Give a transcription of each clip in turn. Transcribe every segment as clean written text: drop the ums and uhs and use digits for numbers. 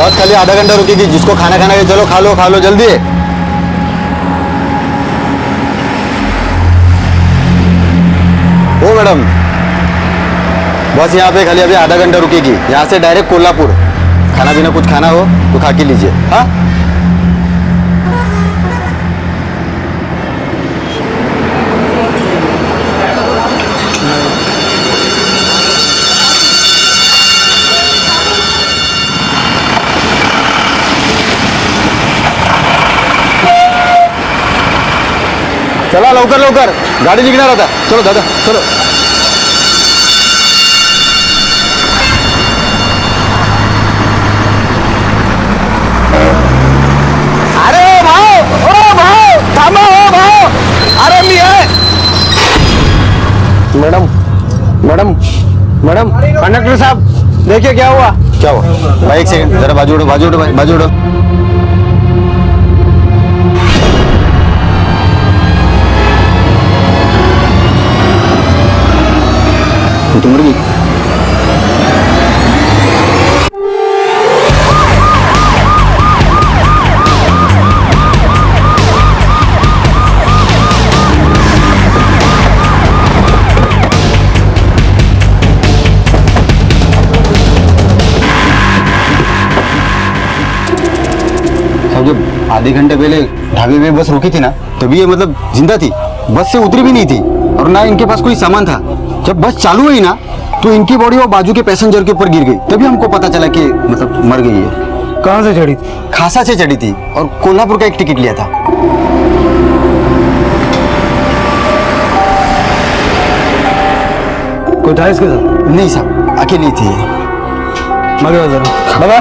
बस खाली आधा घंटा रुकेगी, जिसको खाना खाना है चलो खा लो जल्दी। ओ मैडम, बस यहाँ पे खाली अभी आधा घंटा रुकेगी, यहाँ से डायरेक्ट कोल्हापुर। खाना पीना कुछ खाना हो तो खा के लीजिए। हाँ चला लवकर लवकर, गाडी निघणार आता। चलो दादा चलो। अरे भाऊ, ओ भाऊ थांबा, हो भाऊ, अरे मी आहे। मैडम मैडम मैडम, कंडक्टर साहब देखिए क्या हुआ। क्या हुआ भाई? एक सेकंड जरा बाजू उड़ो, बाजू उड़ो भाई, बाजू उड़ो। तो मर गई। जब आधे घंटे पहले ढाबे में बस रुकी थी ना, तभी ये मतलब जिंदा थी, बस से उतरी भी नहीं थी और ना इनके पास कोई सामान था। जब बस चालू हुई ना तो इनकी बॉडी वो बाजू के पैसेंजर के ऊपर गिर गई, तभी हमको पता चला कि मतलब मर गई है। कहाँ से चढ़ी थी? खासा से चढ़ी थी और कोल्हापुर का एक टिकट लिया था। कोई था इसके साथ? नहीं साहब, अकेली थी। मगे जरा बाबा।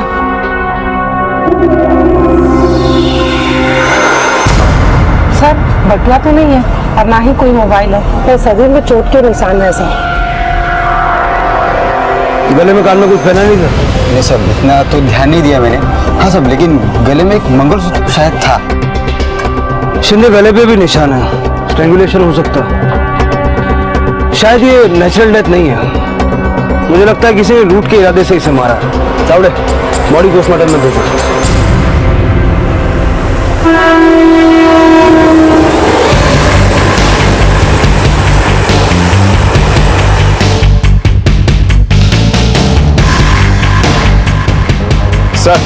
सर बटुआ तो नहीं है और ना ही कोई मोबाइल है, तो शरीर में चोट के निशान है सर। गले में कान में कुछ पहना नहीं था? नहीं सब इतना तो ध्यान नहीं दिया मैंने। हाँ सब, लेकिन गले में एक मंगलसूत्र शायद था। शिंदे गले पे भी निशान है, स्ट्रैंगुलेशन हो सकता है। शायद ये नेचुरल डेथ नहीं है, मुझे लगता है किसी ने लूट के इरादे से इसे मारा। चावड़े बॉडी पोस्टमार्टम में भेजो। सर,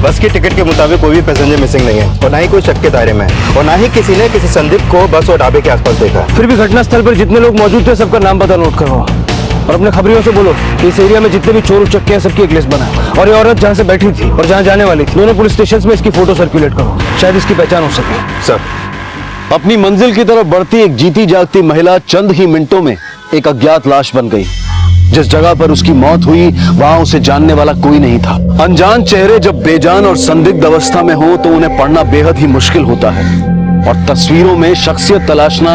बस की टिकट के मुताबिक कोई भी पैसेंजर मिसिंग नहीं है और ना ही कोई शक के दायरे में है और ना ही किसी ने किसी संदिग्ध को बस और ढाबे के आसपास देखा। फिर भी घटनास्थल पर जितने लोग मौजूद थे सबका नाम पता नोट करवाओ और अपने खबरियों से बोलो कि इस एरिया में जितने भी चोर उचक्के हैं सबकी एक लिस्ट बना, और ये औरत जहाँ से बैठी थी और जहाँ जाने वाली थी दोनों पुलिस स्टेशन में इसकी फोटो सर्कुलेट करो, शायद इसकी पहचान हो सके। सर, अपनी मंजिल की तरफ बढ़ती एक जीती जागती महिला चंद ही मिनटों में एक अज्ञात लाश बन गई। जिस जगह पर उसकी मौत हुई वहां उसे जानने वाला कोई नहीं था। अनजान चेहरे जब बेजान और संदिग्ध अवस्था में हो तो उन्हें पढ़ना बेहद ही मुश्किल होता है और तस्वीरों में शख्सियत तलाशना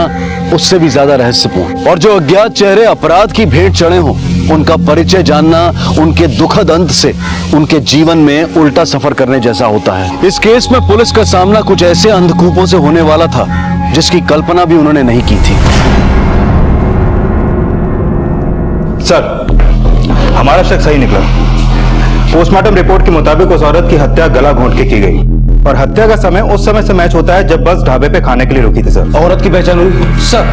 उससे भी ज्यादा रहस्यपूर्ण। और जो अज्ञात चेहरे अपराध की भेंट चढ़े हों उनका परिचय जानना उनके दुखद अंत से उनके जीवन में उल्टा सफर करने जैसा होता है। इस केस में पुलिस का सामना कुछ ऐसे अंधकूपों से होने वाला था जिसकी कल्पना भी उन्होंने नहीं की थी। सर, हमारा शक सही निकला। पोस्टमार्टम रिपोर्ट के मुताबिक उस औरत की हत्या गला घोंट के की गई और हत्या का समय उस समय से मैच होता है जब बस ढाबे पे खाने के लिए रुकी थी। सर, औरत की पहचान हुई? सर,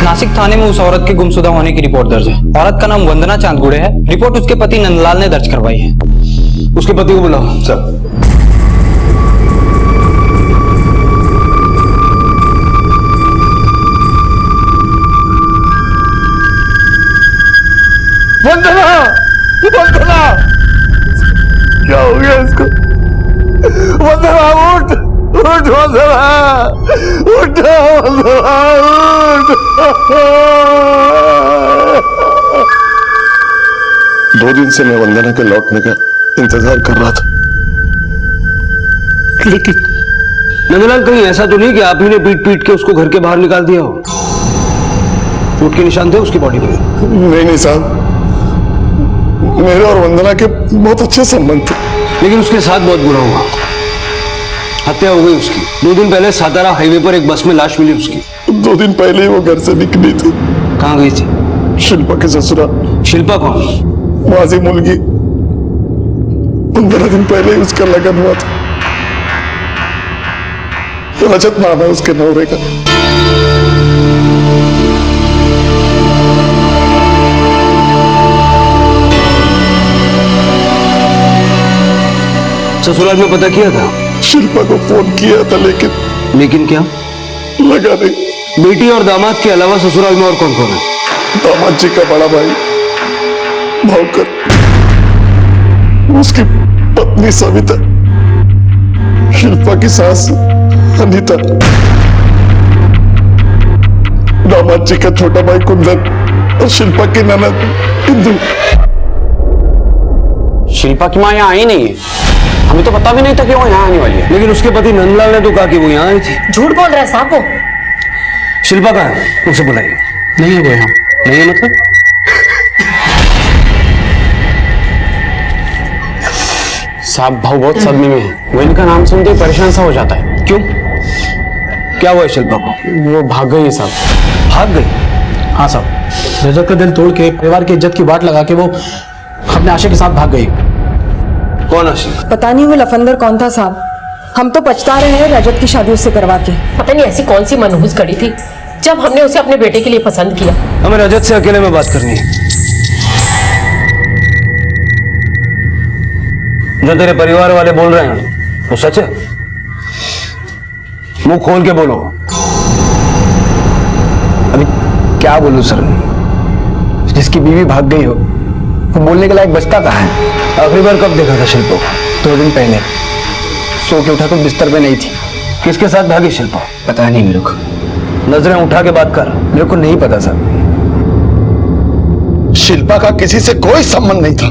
नासिक थाने में उस औरत की गुमशुदा होने की रिपोर्ट दर्ज है। औरत का नाम वंदना चांदगुड़े है। रिपोर्ट उसके पति नंदलाल ने दर्ज करवाई है। उसके पति को बुलाओ। सर, वंदना, वंदना, क्या हो गया इसको? वंदना उठ, उठ वंदना, उठ वंदना, उठ। 2 दिन से मैं वंदना के लौटने का इंतजार कर रहा था, लेकिन नंदलाल कहीं ऐसा तो नहीं कि आप ही ने पीट पीट के उसको घर के बाहर निकाल दिया हो? चोट के निशान थे उसकी बॉडी में? नहीं साहब, मेरे और वंदना के बहुत अच्छे संबंध थे, लेकिन उसके साथ बहुत बुरा हुआ। हत्या हो गई उसकी। 2 दिन पहले सातारा हाईवे पर एक बस में लाश मिली उसकी। 2 दिन पहले ही वो घर से निकली थी। कहाँ गई थी? शिल्पा के ससुराल। शिल्पा कौन? माझी मुलगी 15 दिन पहले ही उसका लगन हुआ था। रजत नाम है उसके नौरे का। ससुराल में पता किया था? शिल्पा को फोन किया था लेकिन क्या लगा नहीं। बेटी और दामाद के अलावा ससुराल में और कौन कौन है? दामाद जी का बड़ा भाई भावकर, उसकी पत्नी सविता, शिल्पा की सास अनीता, दामाद जी का छोटा भाई कुंदन और शिल्पा की ननद इंदु। शिल्पा की माँ यहाँ आई नहीं है, हमें तो पता भी नहीं था कि वो यहाँ आने वाली है। लेकिन उसके पति नंदलाल ने तो कहा कि वो यहाँ आई थी। झूठ बोल रहा है साहब वो। शिल्पा कहाँ है? उसे बुलाइए। नहीं है वो यहाँ। नहीं है मतलब? साहब भाव बहुत सदमे में है, वो इनका नाम सुनते ही परेशान सा हो जाता है। क्यों? क्या हुआ है शिल्पा को? वो भाग गई है साहब। भाग गई? हाँ साहब, रजत का दिल तोड़ के परिवार की इज्जत की बात लगा के वो अपने आशे के साथ भाग गई। कौन आशिक? पता नहीं वो लफंदर कौन था साहब, हम तो पछता रहे हैं रजत की शादी उससे करवा के। पता नहीं ऐसी कौन सी मनहूस कड़ी थी जब हमने उसे अपने बेटे के लिए पसंद किया। हमें रजत से अकेले में बात करनी है। जो तेरे परिवार वाले बोल रहे हैं वो सच है? मुंह खोल के बोलो। अभी क्या बोलूं सर, जिसकी बीवी भाग गई हो वो बोलने के लायक बचता कहाँ है। आखिरी बार कब देखा था शिल्पा को? 2 दिन पहले सो के उठा तो बिस्तर पे नहीं थी। किसके साथ भागी शिल्पा? पता नहीं मेरे को। नजरें उठा के बात कर। मेरे को नहीं पता सर। शिल्पा का किसी से कोई संबंध नहीं था,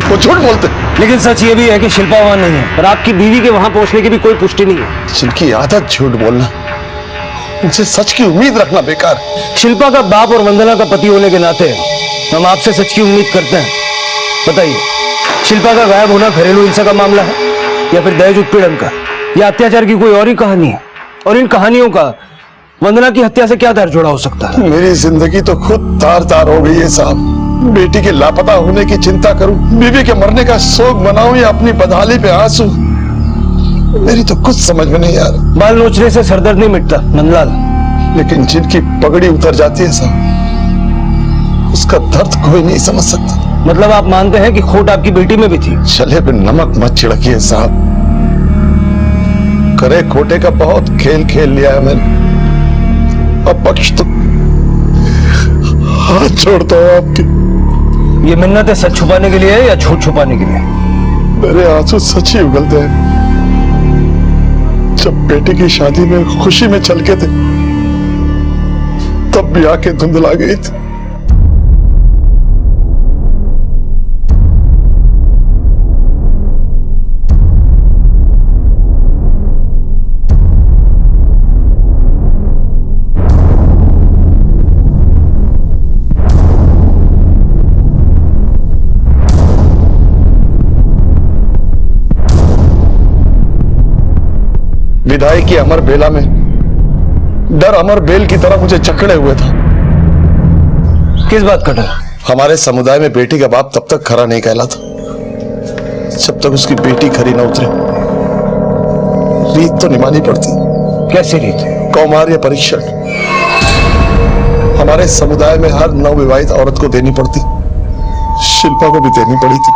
वो झूठ बोलते। लेकिन सच ये भी है कि शिल्पा वहां नहीं है और आपकी बीवी के वहां पहुंचने की भी कोई पुष्टि नहीं है। जिनकी आदत झूठ बोलना, उनसे सच की उम्मीद रखना बेकार है। शिल्पा का बाप और वंदना का पति होने के नाते हम आपसे सच की उम्मीद करते हैं। बताइए, शिल्पा का गायब होना घरेलू हिंसा का मामला है या फिर दहेज उत्पीड़न का या अत्याचार की कोई और ही कहानी है? और इन कहानियों का वंदना की हत्या से क्या तार जोड़ा हो सकता है? मेरी जिंदगी तो खुद तार तार हो गई है साहब। बेटी के लापता होने की चिंता करूं, बीवी के मरने का शोक मनाऊं या अपनी बदहाली पे आंसू, मेरी तो कुछ समझ में नहीं आ रहा। बाल नोचने से सरदर्द नहीं मिटता नंदलाल। लेकिन जिनकी पगड़ी उतर जाती है साहब, उसका दर्द कोई नहीं समझ सकता। मतलब आप मानते हैं कि खोट आपकी बेटी में भी थी? चले पे नमक मत छिड़किए साहब, करे खोटे का बहुत खेल खेल लिया है मैंने। अब पक्ष तो हाथ छोड़ता हूं आपकी। ये मिन्नतें सच छुपाने के लिए है या झूठ छुपाने के लिए? मेरे आंसू सच ही उगलते हैं। जब बेटे की शादी में खुशी में छलके थे, तब भी आंखें धुंधला गई थी। विदाई की अमर बेला में डर अमर बेल की तरह मुझे जकड़े हुए था। किस बात का डर? हमारे समुदाय में बेटी का बाप तब तक खरा नहीं कहलाता जब तक उसकी बेटी खरी न उतरे। रीत तो निभानी पड़ती। कैसी रीत? कौमार्य परीक्षण हमारे समुदाय में हर नवविवाहित औरत को देनी पड़ती। शिल्पा को भी देनी पड़ी थी।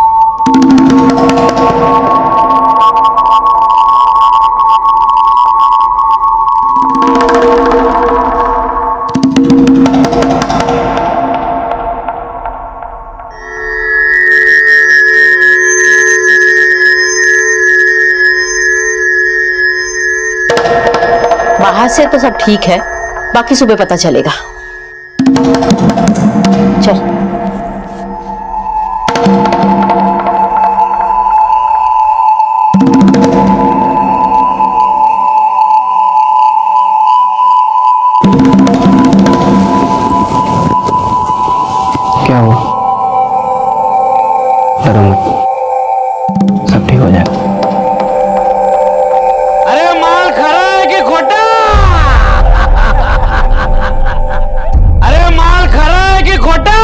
बाहर से तो सब ठीक है, बाकी सुबह पता चलेगा। चल। क्या हुआ? डरो मत, सब ठीक हो जाएगा। अरे माल खरा है कि खोटा? अरे माल खरा है कि खोटा?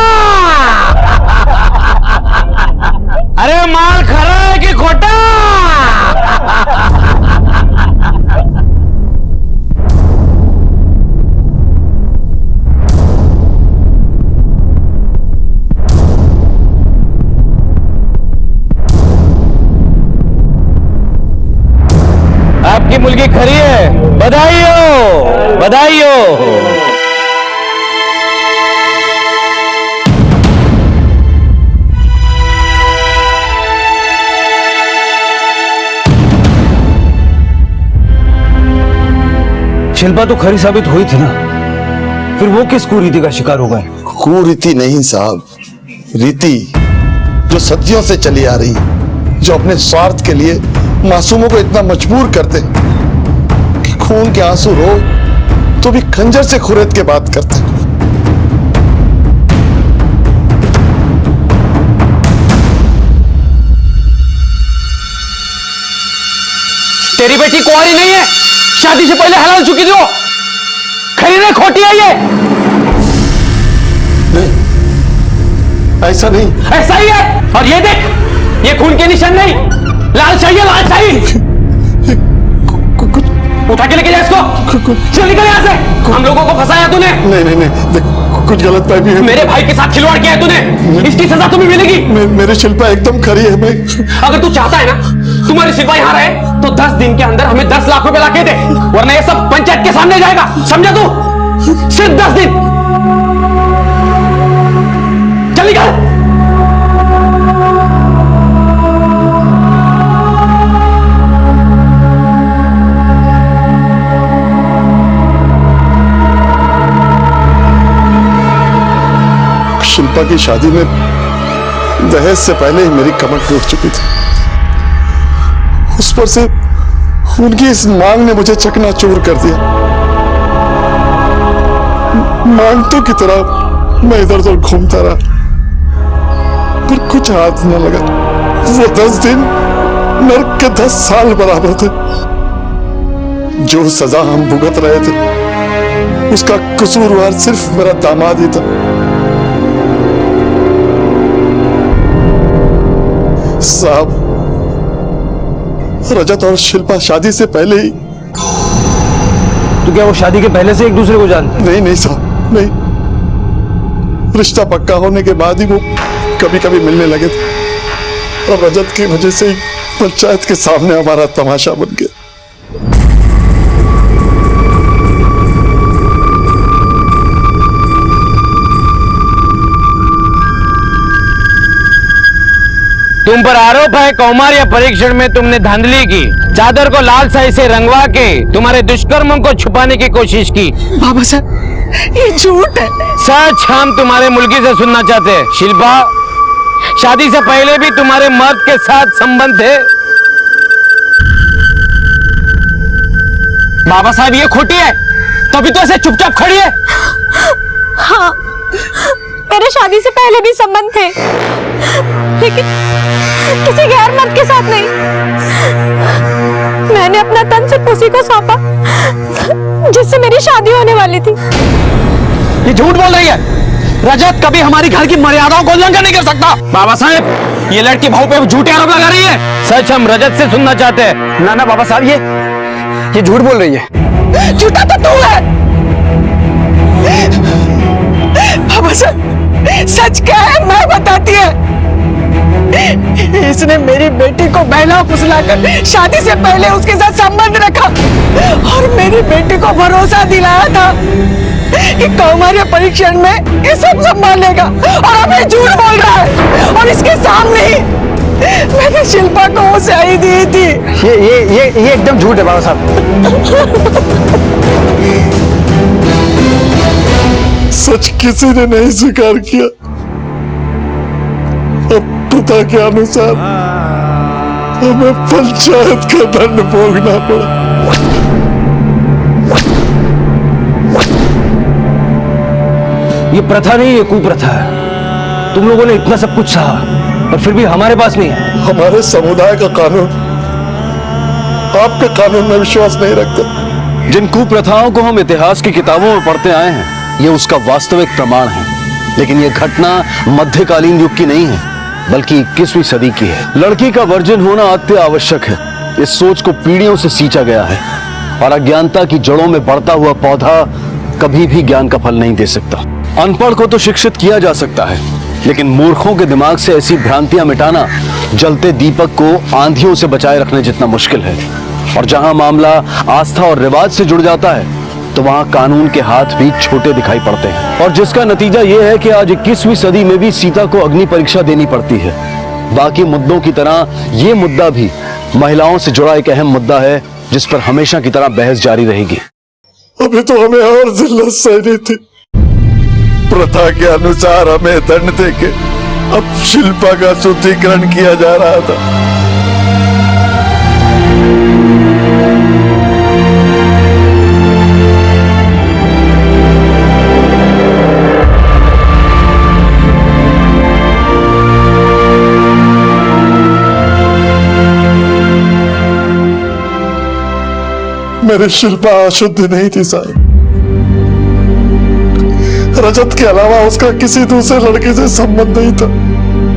लड़की खरी है, बधाई हो, बधाई हो। शिल्पा तो खरी साबित हुई थी ना, फिर वो किस कुरीति का शिकार हो गए? कुरीति नहीं साहब, रीति जो सदियों से चली आ रही, जो अपने स्वार्थ के लिए मासूमों को इतना मजबूर करते कि खून के आंसू रो तो भी खंजर से खुरेद के बात करते। तेरी बेटी कुंवारी नहीं है, शादी से पहले हलाल चुकी थी वो। खरी ने खोटी है ये। नहीं, ऐसा नहीं। ऐसा ही है। और ये देख, ये खून के निशान नहीं, लाल चाहिए, लाल चाहिए। उठा के लेके जा इसको। चल निकल यहाँ से। हम लोगों को फंसाया तूने। नहीं नहीं नहीं, देख कुछ गलत फहमी है। मेरे भाई के साथ खिलवाड़ किया है तूने, इसकी सजा तुम्हें मिलेगी। मेरी शिल्पा एकदम खरी है। मैं अगर तू चाहता है ना तुम्हारी शिल्पा यहाँ रहे तो 10 दिन के अंदर हमें 10 लाख रुपए लाके दे, वरना ये सब पंचायत के सामने जाएगा, समझा तू? सिर्फ 10 दिन। चल निकल। शिल्पा की शादी में दहेज से पहले ही मेरी कमर टूट चुकी थी। उस पर से उनकी इस मांग ने मुझे चकनाचूर कर दिया। मांगतों की तरह मैं इधर उधर घूमता रहा, पर कुछ हाथ न लगा। वो 10 दिन नर्क के 10 साल बराबर थे। जो सजा हम भुगत रहे थे उसका कसूरवार सिर्फ मेरा दामाद ही था। साहब, रजत और शिल्पा शादी से पहले ही। तो क्या वो शादी के पहले से एक दूसरे को जानते? नहीं नहीं साहब, नहीं। रिश्ता पक्का होने के बाद ही वो कभी कभी मिलने लगे थे, और रजत की वजह से ही पंचायत के सामने हमारा तमाशा बन गया। तुम पर आरोप है कौमार्य परीक्षण में तुमने धांधली की, चादर को लाल स्याही से रंगवा के तुम्हारे दुष्कर्मों को छुपाने की कोशिश की। बाबा साहब, ये झूठ है। सच हम तुम्हारे मुल्की से सुनना चाहते हैं। शिल्पा, शादी से पहले भी तुम्हारे मर्द के साथ संबंध थे? बाबा साहब, ये खोटी है, तभी तो ऐसे चुपचाप खड़ी है। हाँ, मेरे शादी से पहले भी संबंध थे, लेकिन किसी गैर मर्द के साथ नहीं। मैंने अपना तन सिर्फ उसी को सौंपा जिससे मेरी शादी होने वाली थी। ये झूठ बोल रही है। रजत कभी हमारी घर की मर्यादाओं को उल्लंघन नहीं कर सकता। बाबा साहब, ये लड़की भाव पे झूठे आरोप लगा रही है। सच हम रजत से सुनना चाहते हैं। ना ना बाबा साहब, ये झूठ बोल रही है। झूठा तो तू है। बाबा साहब, सच क्या है मैं बताती है। इसने मेरी बेटी को बहला फुसलाकर शादी से पहले उसके साथ संबंध रखा और मेरी बेटी को भरोसा दिलाया था कि कौमार्य परीक्षण में ये सब संभालेगा, और अब ये झूठ बोल रहा है। और इसके सामने ही मैंने शिल्पा को वो स्याही दी थी। ये एकदम झूठ है बाबा साहब। सच किसी ने नहीं स्वीकार किया। अब पिता के अनुसार हमें पंचायत का दंड भोगना पड़ा। ये प्रथा नहीं, ये कुप्रथा है। तुम लोगों ने इतना सब कुछ सहा और फिर भी हमारे पास नहीं है। हमारे समुदाय का कानून आपके कानून में विश्वास नहीं रखते। जिन कुप्रथाओं को हम इतिहास की किताबों में पढ़ते आए हैं, ये उसका वास्तविक प्रमाण है। लेकिन यह घटना मध्यकालीन युग की नहीं है, बल्कि 21वीं सदी की है। लड़की का वर्जिन होना अति आवश्यक है। इस सोच को पीढ़ियों से सींचा गया है, और अज्ञानता की जड़ों में बढ़ता हुआ पौधा कभी भी ज्ञान का फल नहीं दे सकता। अनपढ़ को तो शिक्षित किया जा सकता है, लेकिन मूर्खों के दिमाग से ऐसी भ्रांतियां मिटाना जलते दीपक को आंधियों से बचाए रखने जितना मुश्किल है। और जहां मामला आस्था और रिवाज से जुड़ जाता है तो वहां कानून के हाथ भी छोटे दिखाई पड़ते हैं, और जिसका नतीजा यह है कि आज 21वीं सदी में भी सीता को अग्नि परीक्षा देनी पड़ती है। बाकी मुद्दों की तरह यह मुद्दा भी महिलाओं से जुड़ा एक अहम मुद्दा है जिस पर हमेशा की तरह बहस जारी रहेगी। अभी तो हमें और जिल्लत सहनी थी, प्रथा के अनुसार हमें दंड देके अब शिल्पा का शुद्धिकरण किया जा रहा था। मेरी शिल्पा अशुद्ध नहीं थी साहब। रजत के अलावा उसका किसी दूसरे लड़के से संबंध नहीं था।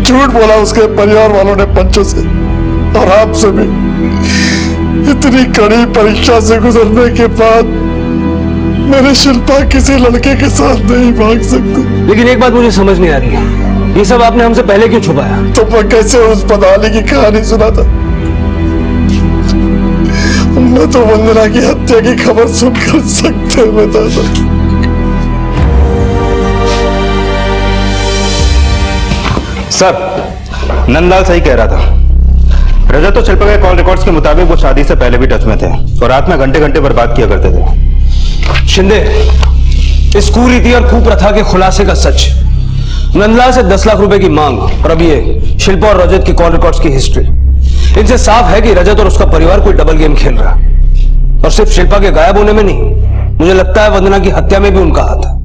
झूठ बोला उसके परिवार वालों ने पंचों से और आपसे भी। इतनी कड़ी परीक्षा से गुजरने के बाद मेरी शिल्पा किसी लड़के के साथ नहीं भाग सकती। लेकिन एक बात मुझे समझ नहीं आ रही है, ये सब आपने हमसे पहले क्यों छुपाया? तो मैं कैसे उस पदाली की कहानी सुना था? मैं तो वंदना की हत्या की खबर सुनकर सकते बता था। सर, नंदलाल सही कह रहा था। रजत और शिल्पा के कॉल रिकॉर्ड्स के मुताबिक वो शादी से पहले भी टच में थे और रात में घंटे घंटे बर्बाद किया करते थे। शिंदे, इस कुरीति और कुप्रथा के खुलासे का सच, नंदलाल से 10 लाख रुपए की मांग और अब ये शिल्पा और रजत की कॉल रिकॉर्ड्स की हिस्ट्री, इनसे साफ है कि रजत और उसका परिवार कोई डबल गेम खेल रहा है। और सिर्फ शिल्पा के गायब होने में नहीं, मुझे लगता है वंदना की हत्या में भी उनका हाथ है।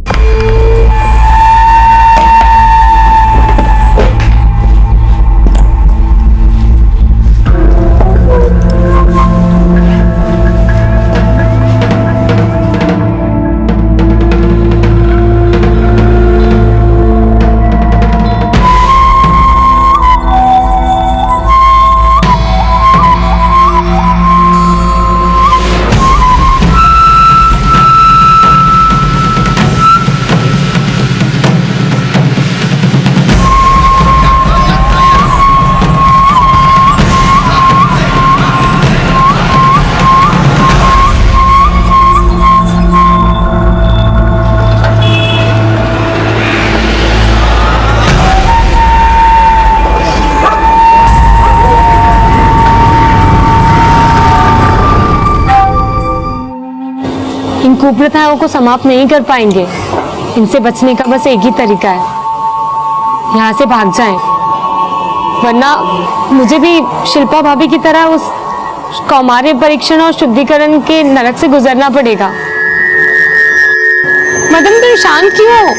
इन कुप्रथाओं को समाप्त नहीं कर पाएंगे। इनसे बचने का बस एक ही तरीका है, यहाँ से भाग जाएं, वरना मुझे भी शिल्पा भाभी की तरह उस कौमार्य परीक्षण और शुद्धिकरण के नरक से गुजरना पड़ेगा। मदन, तुम शांत क्यों हो?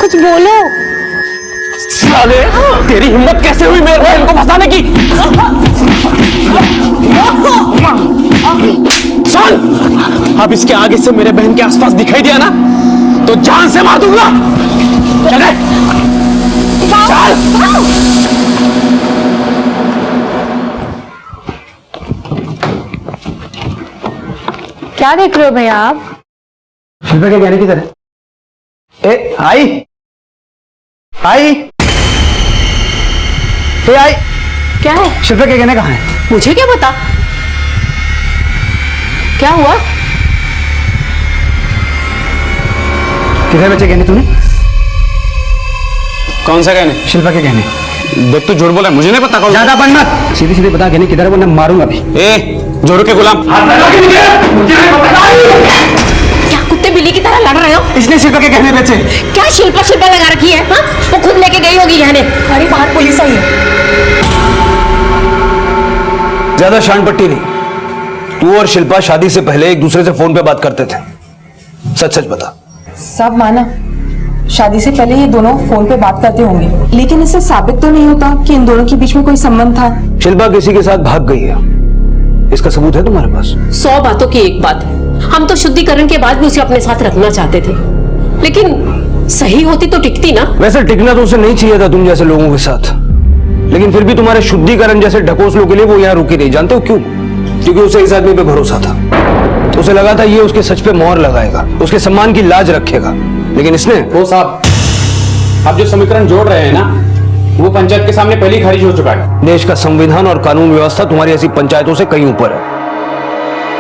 कुछ बोलो। साले, तेरी हिम्मत कैसे हुई मेरे बहन को फंसाने की? सुन, अब इसके आगे से मेरे बहन के आसपास दिखाई दिया ना तो जान से मार दूंगा। चले, चल। क्या देख रहे हो भैया आप? शिल्पा के गहने किधर है? ए आई आई ए आई, क्या है? शिल्पा के गहने कहाँ है? मुझे क्या पता, क्या हुआ? किधर बचे गहने तूने? कौन सा गहने? शिल्पा के गहने। देख, तू झूठ बोला, मुझे नहीं पता। ज्यादा बन मत, सीधे सीधे बता गहने किधर है वरना मारूंगा अभी। ए, जोरू के गुलाम, क्या कुत्ते बिल्ली की तरह लड़ रहे हो? इसने शिल्पा के गहने बेचे। क्या शिल्पा शिल्पा लगा रखी है? हाँ, वो खुद लेके गई होगी गहने। अरे बाहर पुलिस आई है। ज्यादा शान पट्टी नहीं, तू और शिल्पा शादी से पहले एक दूसरे से फोन पे बात करते थे, सच सच बता। सब माना, शादी से पहले ये दोनों फोन पे बात करते होंगे, लेकिन इससे साबित तो नहीं होता कि इन दोनों के बीच में कोई संबंध था। शिल्पा किसी के साथ भाग गई है, इसका सबूत है तुम्हारे पास? 100 बातों की एक बात, हम तो शुद्धिकरण के बाद भी उसे अपने साथ रखना चाहते थे, लेकिन सही होती तो टिकती ना। वैसे टिकना तो उसे नहीं चाहिए था तुम जैसे लोगों के साथ, लेकिन फिर भी तुम्हारे शुद्धिकरण जैसे ढकोसलों के लिए वो यहाँ रुकी नहीं। जानते हो क्यों? क्योंकि उसे इस आदमी पे भरोसा था, उसे लगा था ये उसके सच पे मोहर लगाएगा, उसके सम्मान की लाज रखेगा, लेकिन इसने। वो साहब, आप जो समीकरण जोड़ रहे हैं ना, वो पंचायत के सामने पहले ही खारिज हो चुका है। देश का संविधान और कानून व्यवस्था तुम्हारी ऐसी पंचायतों से कहीं ऊपर है,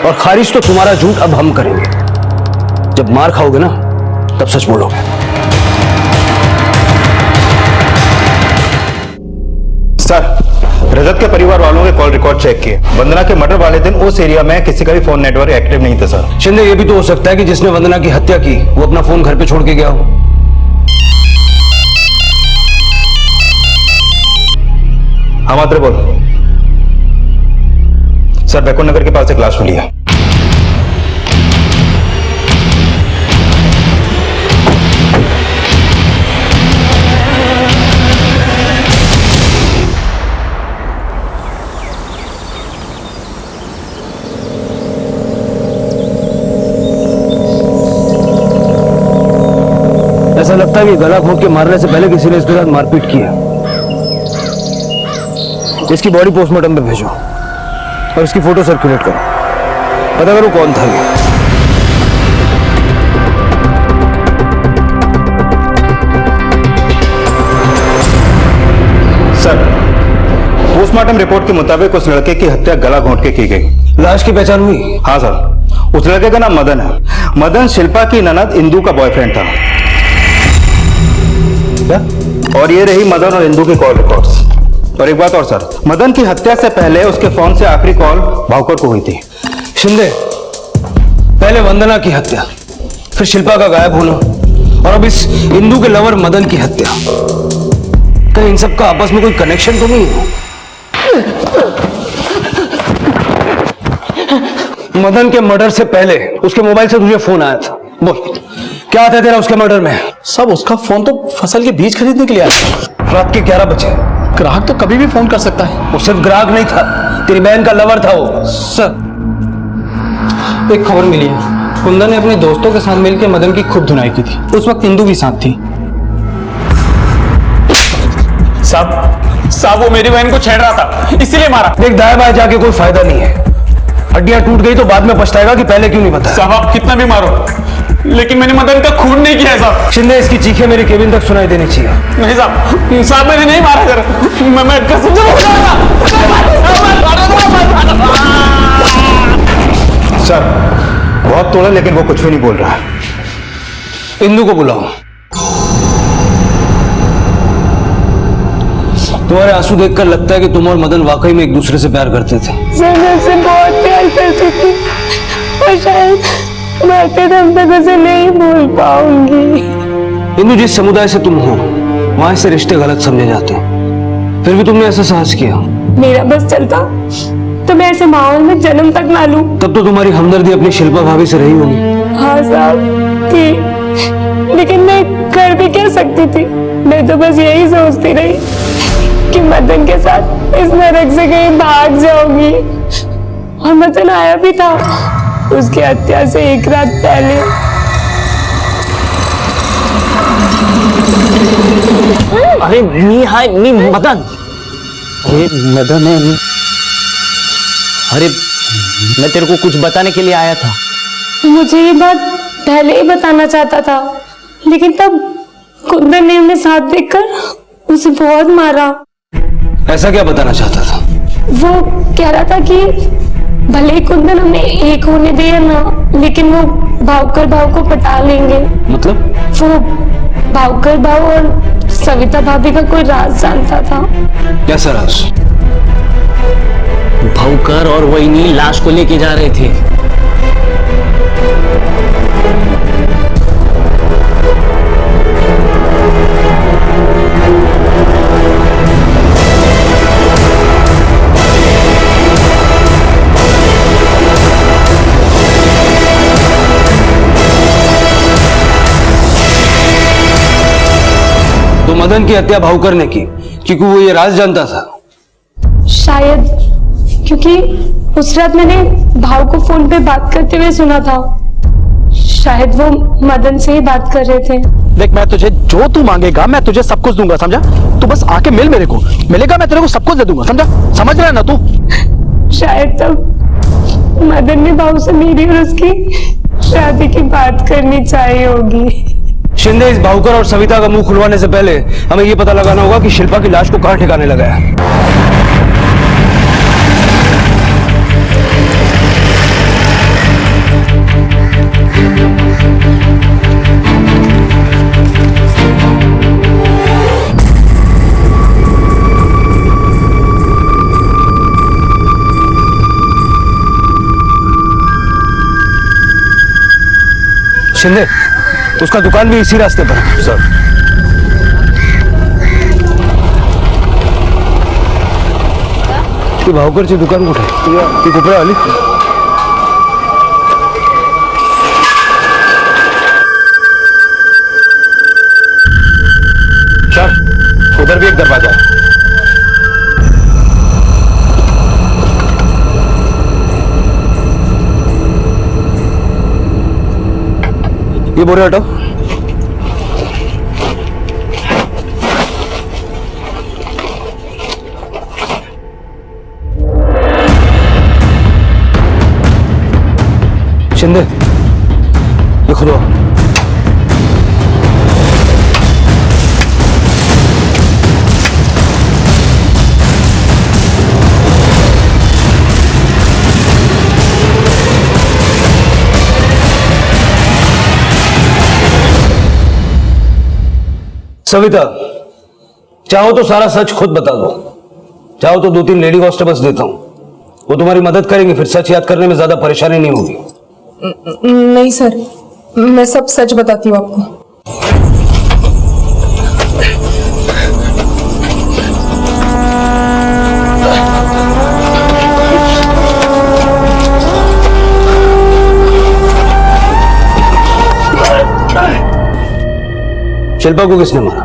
और खारिज तो तुम्हारा झूठ अब हम करेंगे। जब मार खाओगे ना तब सच बोलोगे। सर, रजत के परिवार वालों के कॉल रिकॉर्ड चेक किए। वंदना के मर्डर वाले दिन उस एरिया में किसी का भी फोन नेटवर्क एक्टिव नहीं था सर। शिंदे, ये भी तो हो सकता है कि जिसने वंदना की हत्या की वो अपना फोन घर पे छोड़ के गया हो। हाँ मात्र बोल। सर, बैकुंठ नगर के पास एक लाश मिली है। ऐसा लगता है कि गला घोंट के मारने से पहले किसी ने इसके साथ मारपीट की है। इसकी बॉडी पोस्टमार्टम पे भेजो और इसकी फोटो सर्कुलेट करो, पता करो कौन था ये। सर, पोस्टमार्टम रिपोर्ट के मुताबिक उस लड़के की हत्या गला घोंट के की गई। लाश की पहचान हुई? हाँ सर, उस लड़के का नाम मदन है। मदन शिल्पा की ननद इंदू का बॉयफ्रेंड था। क्या? और ये रही मदन और इंदू की कॉल रिकॉर्ड्स। और एक बात और सर, मदन की हत्या से पहले उसके फोन से आखिरी कॉल भावकर को हुई थी। शिंदे, पहले वंदना की हत्या, फिर शिल्पा का गायब होना, और अब इस इंदू के लवर मदन की हत्या। कहीं इन सब का आपस में कोई कनेक्शन तो नहीं है? मदन के मर्डर से पहले उसके मोबाइल से तुझे फोन आया था, बोल क्या आता है तेरा उसके मर्डर में? सब उसका फोन तो फसल के बीज खरीदने के लिए आया। रात के 11 बजे। ग्राहक तो कभी भी फोन कर सकता है। वो सिर्फ ग्राहक नहीं था, तेरी बहन का लवर था वो। सर, एक खबर मिली है, कुंदन ने अपने दोस्तों के साथ मिलकर मदन की खूब धुनाई की थी। उस वक्त इंदू भी साथ थी। साहब वो मेरी बहन को छेड़ रहा था, इसीलिए मारा। देख, दाएं बाएं जाके कोई फायदा नहीं है। हड्डियां टूट गई तो बाद में पछताएगा कि पहले क्यों नहीं बताया। साहब आप कितना भी मारो, लेकिन मैंने मदन का खून नहीं किया है साहब। शिंदे, इसकी चीखें मेरी केबिन तक सुनाई देनी चाहिए। नहीं साहब मैंने नहीं मारा सर, मैं कसम से सर, बहुत तोड़ा लेकिन वो कुछ भी नहीं बोल रहा। इंदू को बुलाओ। तुम्हारे आंसू देखकर लगता है कि तुम और मदन वाकई में एक दूसरे से प्यार करते थे। सर, मैं उससे बहुत प्यार करती थी और शायद मरते दम तक उसे नहीं भूल पाऊंगी। इंदू, जिस समुदाय से तुम हो वहां से रिश्ते गलत समझे जाते हैं, फिर भी तुमने ऐसा साहस किया। मेरा बस चलता तो मैं ऐसे माहौल में जन्म तक ना लूं। तब तो तुम्हारी हमदर्दी अपनी शिल्पा भाभी से रही होगी। हाँ साहब थी, लेकिन मैं कर भी क्या सकती थी। मैं तो बस यही सोचती रही कि मदन के साथ इस नरक से कहीं भाग जाऊंगी। और मदन आया भी था उसकी हत्या से एक रात पहले। अरे मी मदन। अरे मदन है। अरे मैं तेरे को कुछ बताने के लिए आया था। मुझे ये बात पहले ही बताना चाहता था, लेकिन तब कुंदन ने उन्हें साथ देखकर उसे बहुत मारा। ऐसा क्या बताना चाहता था? वो कह रहा था कि भले ही कुंदन हमें एक होने दे या ना, लेकिन वो भावकर भाव को पटा लेंगे। मतलब? वो भावकर भाव और सविता भाभी का कोई राज जानता था। कैसा राज? भावकर और वहीनी लाश को लेके जा रहे थे। तो मदन की हत्या भावकर ने की क्योंकि वो ये राज जानता था। शायद क्योंकि उस रात मैंने भाव को फोन पे बात करते हुए सुना था। शायद वो मदन से ही बात कर रहे थे। देख, मैं तुझे जो तू मांगेगा मैं तुझे सब कुछ दूंगा, समझा? तू बस आके मिल मेरे को, मिलेगा मैं तेरे को सब कुछ दे दूंगा, समझा? समझ रहा है ना तू? शायद तब मदन ने भाव से मेरी और उसकी शादी की बात करनी चाहिए होगी। शिंदे, इस भावकर और सविता का मुंह खुलवाने से पहले हमें यह पता लगाना होगा कि शिल्पा की लाश को कहां ठिकाने लगा है। शिंदे, उसका दुकान भी इसी रास्ते पर है। सर, ती भावकरची दुकान कुठे? ती कोपऱ्या आली? सर, उधर भी एक दरवाजा है। ये बोरे हटाओ। शिंदे, ये खुदो। सविता, चाहो तो सारा सच खुद बता दो, चाहो तो 2-3 लेडी कांस्टेबल्स देता हूं, वो तुम्हारी मदद करेंगे, फिर सच याद करने में ज्यादा परेशानी नहीं होगी। नहीं सर, मैं सब सच बताती हूँ आपको। शिल्पा को किसने मारा?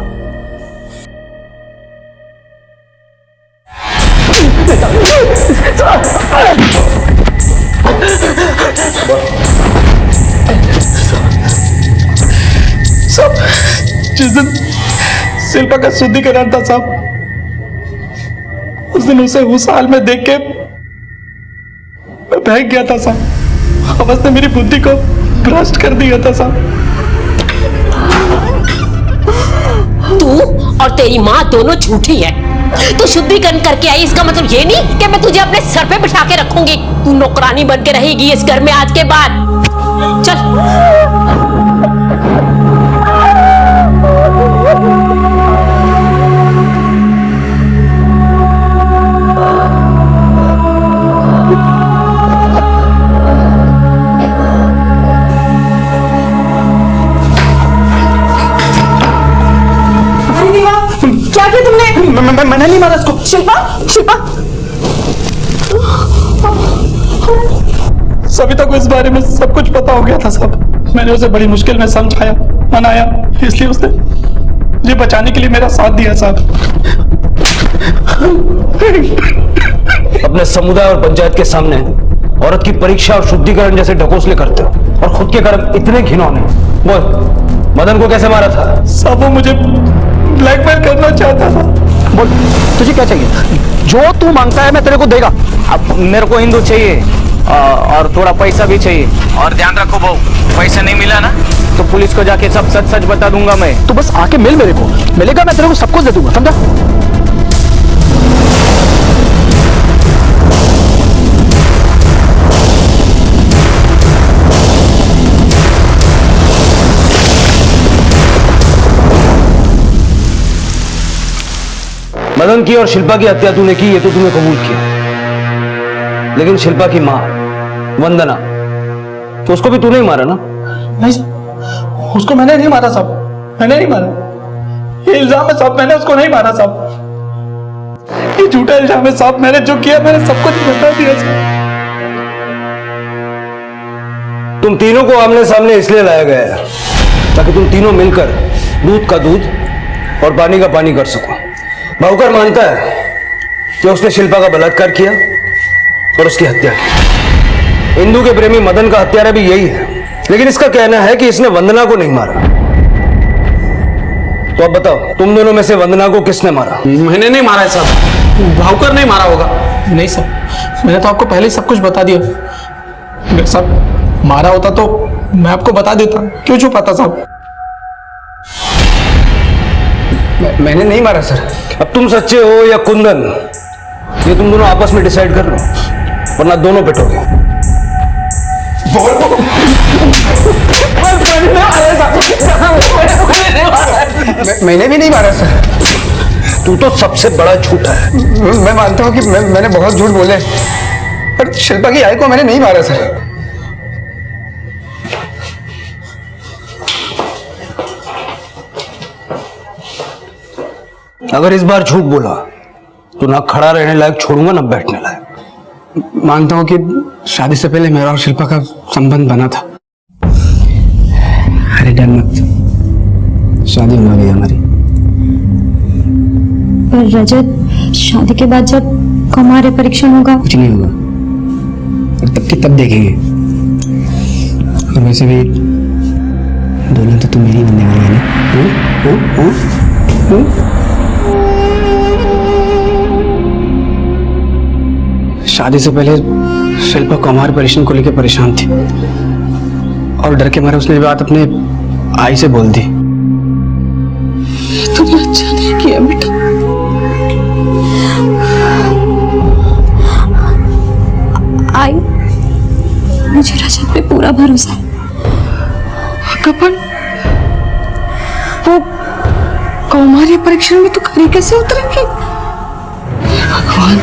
साहब, जिस दिन शिल्पा का शुद्धिकरण था साहब, उस दिन उसे उस हाल में देख के मैं बहक गया था साहब। हवस ने मेरी बुद्धि को भ्रष्ट कर दिया था साहब। तू और तेरी माँ दोनों झूठी है। तू शुद्धिकरण करके आई, इसका मतलब ये नहीं कि मैं तुझे अपने सर पे बिठा के रखूंगी। तू नौकरानी बन के रहेगी इस घर में आज के बाद। चल। क्या किया तुमने? मैंने नहीं मारा इसको। शिल्पा, शिल्पा, सविता को इस बारे में सब कुछ पता हो गया था साहब। मैंने उसे बड़ी मुश्किल में समझाया, मनाया, इसलिए उसने मुझे बचाने के लिए मेरा साथ दिया साहब। अपने समुदाय और पंचायत के सामने औरत की परीक्षा और शुद्धिकरण जैसे ढकोसले करते हो और खुद के कर्म इतने घिनौने। बोल, मदन को कैसे मारा था? साहब, वो मुझे ब्लैकमेल करना चाहता था। बोल, तुझे क्या चाहिए? जो तू मांगता है मैं तेरे को देगा। अब मेरे को हिंदू चाहिए और थोड़ा पैसा भी चाहिए। और ध्यान रखो बहू, पैसा नहीं मिला ना तो पुलिस को जाके सब सच सच बता दूंगा मैं। तू बस आके मिल मेरे को, मिलेगा मैं तेरे को सब कुछ दे दूंगा, समझा? मदन की और शिल्पा की हत्या तूने की, ये तो तूने कबूल किया, लेकिन शिल्पा की मां वंदना, तो उसको भी तूने ही मारा ना? नहीं, उसको मैंने नहीं मारा साहब, मैंने नहीं मारा। ये इल्जाम है साहब, मैंने उसको नहीं मारा साहब। ये झूठा इल्जाम है साहब। मैंने जो किया मैंने सब कुछ बता दिया साहब। तुम तीनों को आमने सामने इसलिए लाया गया है ताकि तुम तीनों मिलकर दूध का दूध और पानी का पानी कर सको। भावकर मानता है कि उसने शिल्पा का बलात्कार किया और उसकी हत्या की। इंदु के प्रेमी मदन का हत्यारा भी यही है, लेकिन इसका कहना है कि इसने वंदना को नहीं मारा। तो अब बताओ, तुम दोनों में से वंदना को किसने मारा? मैंने नहीं मारा है साहब, भावकर नहीं मारा होगा। नहीं साहब, मैंने तो आपको पहले ही सब कुछ बता दिया। अगर साहब मारा होता तो मैं आपको बता देता, क्यों छुपाता साहब? मैंने नहीं मारा सर। अब तुम सच्चे हो या कुंदन, ये तुम दोनों आपस में डिसाइड कर लो, वरना दोनों पिटोगे। मैंने भी नहीं मारा सर। तू तो सबसे बड़ा झूठा है। मैं मानता हूँ कि मैंने बहुत झूठ बोले, पर शिल्पा की आई को मैंने नहीं मारा सर। अगर इस बार झूठ बोला तो ना खड़ा रहने लायक छोड़ूंगा ना बैठने लायक। मानता हूं कि शादी से पहले मेरा और शिल्पा का संबंध बना था। अरे डर मत, शादी होने वाली है हमारी। पर रजत, शादी के बाद जब कौमार्य परीक्षण होगा? कुछ नहीं होगा, और तब की तब देखेंगे। और वैसे भी दोनों तो तुम मेरी बनने वाली है ना? शादी से पहले शिल्पा कौमार्य परीक्षण को लेकर परेशान थी, और डर के मारे उसने ये बात अपने आई से बोल दी। तूने अच्छा नहीं किया बेटा। आई, मुझे रजत पे पूरा भरोसा है। कपन, वो कौमार्य परीक्षण में तो खरी कैसे उतरेंगे? भगवान,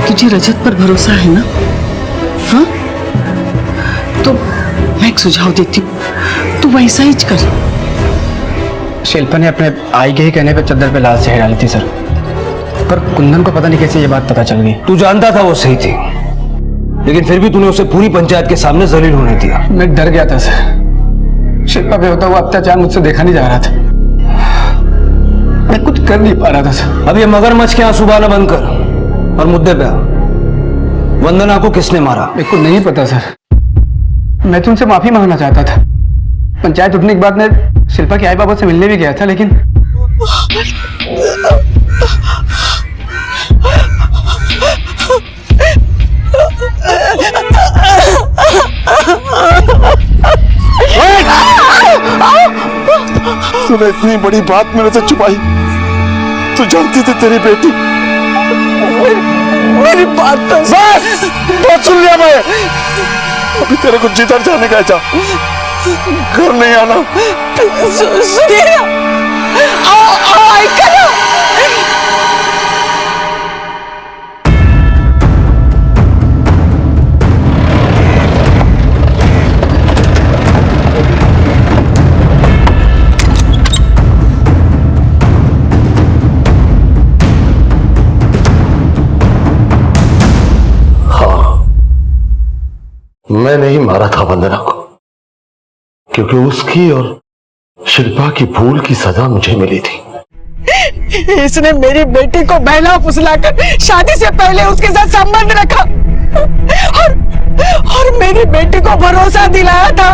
तुझे रजत पर भरोसा है ना? हाँ, तो मैं एक सुझाव देती हूँ, तू वैसा ही कर। शिल्पा ने अपने आई के ही कहने पे चद्दर पे लाल स्याही डाली थी सर, पर कुंदन को पता नहीं कैसे ये बात पता चल गई। तू जानता था वो सही थी, लेकिन फिर भी तूने उसे पूरी पंचायत के सामने जलील होने दिया। मैं डर गया था सर। शिल्पा पे होता हुआ अत्याचार मुझसे देखा नहीं जा रहा था, मैं कुछ कर नहीं पा रहा था सर। अब ये मगरमच्छ के आंसू बहाना बंद कर और मुद्दे पे आ। वंदना को किसने मारा? मेरे को नहीं पता सर। मैं तुमसे माफी मांगना चाहता था। पंचायत उठने के बाद मैं शिल्पा के आई बाबा से मिलने भी गया था, लेकिन तूने इतनी बड़ी बात मेरे से छुपाई। तू जानती थी तेरी बेटी। मेरी बात तो बस बहुत सुन लिया मैं। अभी तेरे को जिधर जाने का जा, घर नहीं आना। सुनिए ना, आओ आई करो। मैं नहीं मारा था वंदना को, क्योंकि उसकी और शिल्पा की भूल की सजा मुझे मिली थी। इसने मेरी बेटी को बहला फुसलाकर शादी से पहले उसके साथ संबंध रखा, और मेरी बेटी को भरोसा दिलाया था,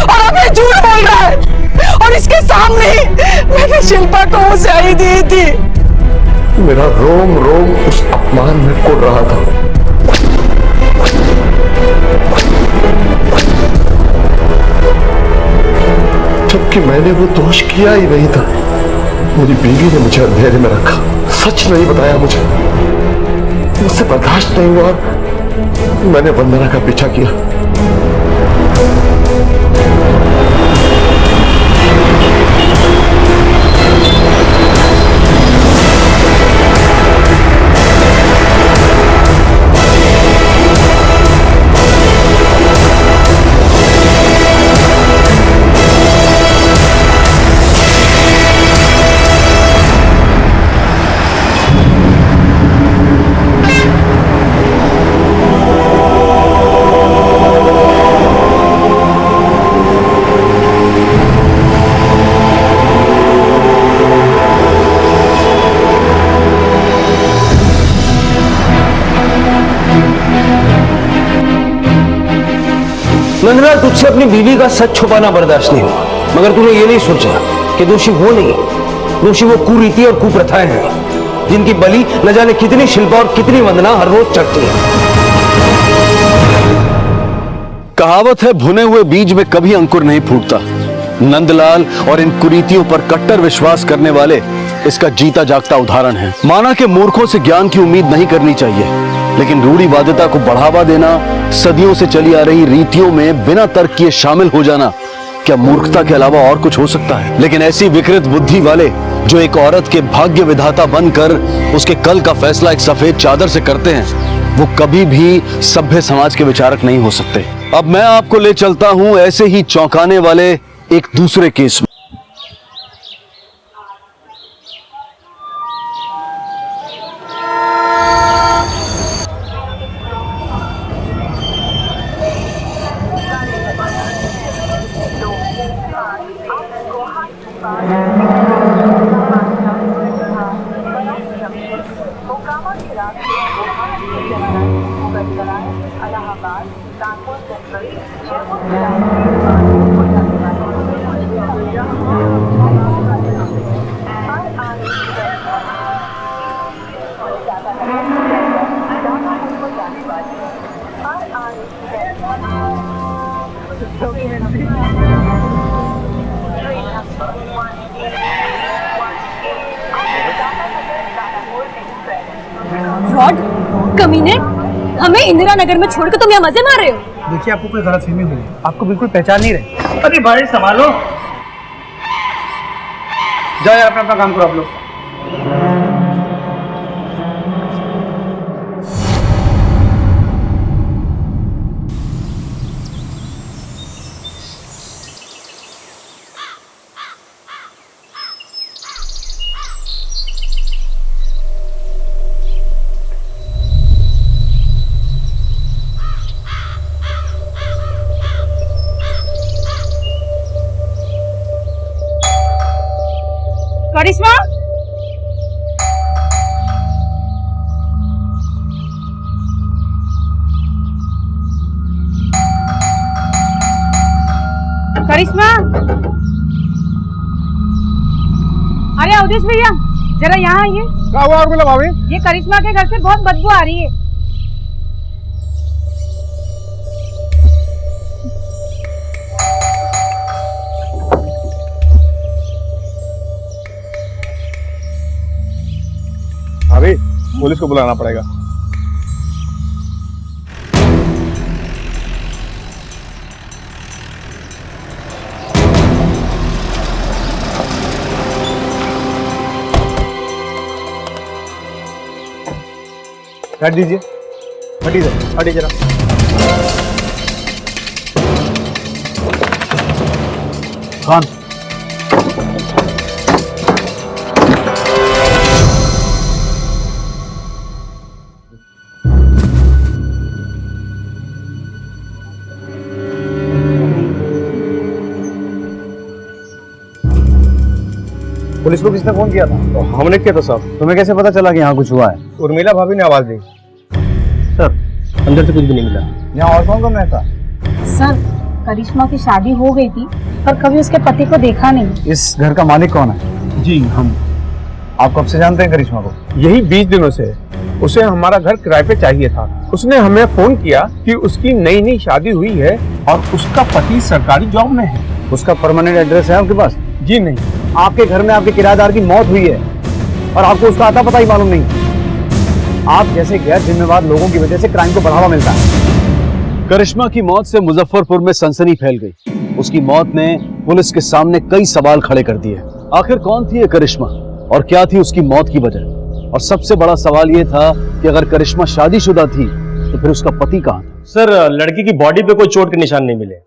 और अब ये झूठ बोल रहा है। और इसके सामने ही मैंने शिल्पा को वो स्याही दी थी। मेरा रोम रोम उस अपमान में कुड़ रहा था। जबकि मैंने वो दोष किया ही नहीं था। मेरी बीवी ने मुझे अंधेरे में रखा, सच नहीं बताया मुझे। मुझसे बर्दाश्त नहीं हुआ, मैंने वंदना का पीछा किया। नंदलाल, तुझसे अपनी बीवी का सच छुपाना बर्दाश्त नहीं हुआ, मगर तूने ये नहीं सोचा कि दोषी वो नहीं, दोषी वो कुरीति और कुप्रथाएं हैं जिनकी बलि न जाने कितनी शिल्पा और कितनी वंदना हर रोज चढ़ती है। कहावत है, भुने हुए बीज में कभी अंकुर नहीं फूटता। नंदलाल और इन कुरीतियों पर कट्टर विश्वास करने वाले इसका जीता जागता उदाहरण है। माना कि मूर्खों से ज्ञान की उम्मीद नहीं करनी चाहिए, लेकिन रूढ़िवादिता को बढ़ावा देना, सदियों से चली आ रही रीतियों में बिना तर्क किए शामिल हो जाना क्या मूर्खता के अलावा और कुछ हो सकता है? लेकिन ऐसी विकृत बुद्धि वाले जो एक औरत के भाग्य विधाता बनकर उसके कल का फैसला एक सफेद चादर से करते हैं, वो कभी भी सभ्य समाज के विचारक नहीं हो सकते। अब मैं आपको ले चलता हूं ऐसे ही चौंकाने वाले एक दूसरे केस में। फ्रॉड, कमीने, हमें इंदिरा नगर में छोड़कर तुम यहाँ मजे मार रहे हो। देखिए, आपको कोई गलतफहमी हुई है, आपको बिल्कुल पहचान नहीं रहे। अरे भाई संभालो। जाओ यार, अपना काम करो आप लोग। करिश्मा, करिश्मा, अरे अवधेश भैया जरा यहाँ आइए। क्या हुआ बोला भाभी? ये करिश्मा के घर से बहुत बदबू आ रही है। भाभी, पुलिस को बुलाना पड़ेगा। हट दीजिए, हटिए जरा। खान, पुलिस को किसने फोन किया था? तो हमने किया था साहब। तुम्हें कैसे पता चला कि यहाँ कुछ हुआ है? उर्मिला भाभी ने आवाज दी। सर, अंदर से कुछ भी नहीं मिला। यहाँ और कौन रहता? सर, करिश्मा की शादी हो गई थी पर कभी उसके पति को देखा नहीं। इस घर का मालिक कौन है? जी हम। आप कब से जानते हैं करिश्मा को? यही 20 दिनों से। उसे हमारा घर किराए पे चाहिए था। उसने हमें फोन किया कि उसकी नई शादी हुई है और उसका पति सरकारी जॉब में है। उसका परमानेंट एड्रेस है आपके पास? जी नहीं। आपके घर में आपके किराएदार की मौत हुई है और आपको उसका आता पता ही मालूम नहीं। आप जैसे गैर जिम्मेवार लोगों की वजह से क्राइम को बढ़ावा मिलता है। करिश्मा की मौत से मुजफ्फरपुर में सनसनी फैल गई। उसकी मौत ने पुलिस के सामने कई सवाल खड़े कर दिए। आखिर कौन थी ये करिश्मा और क्या थी उसकी मौत की वजह? और सबसे बड़ा सवाल ये था कि अगर करिश्मा शादीशुदा थी तो फिर उसका पति कहाँ था? सर, लड़की की बॉडी पे कोई चोट के निशान नहीं मिले।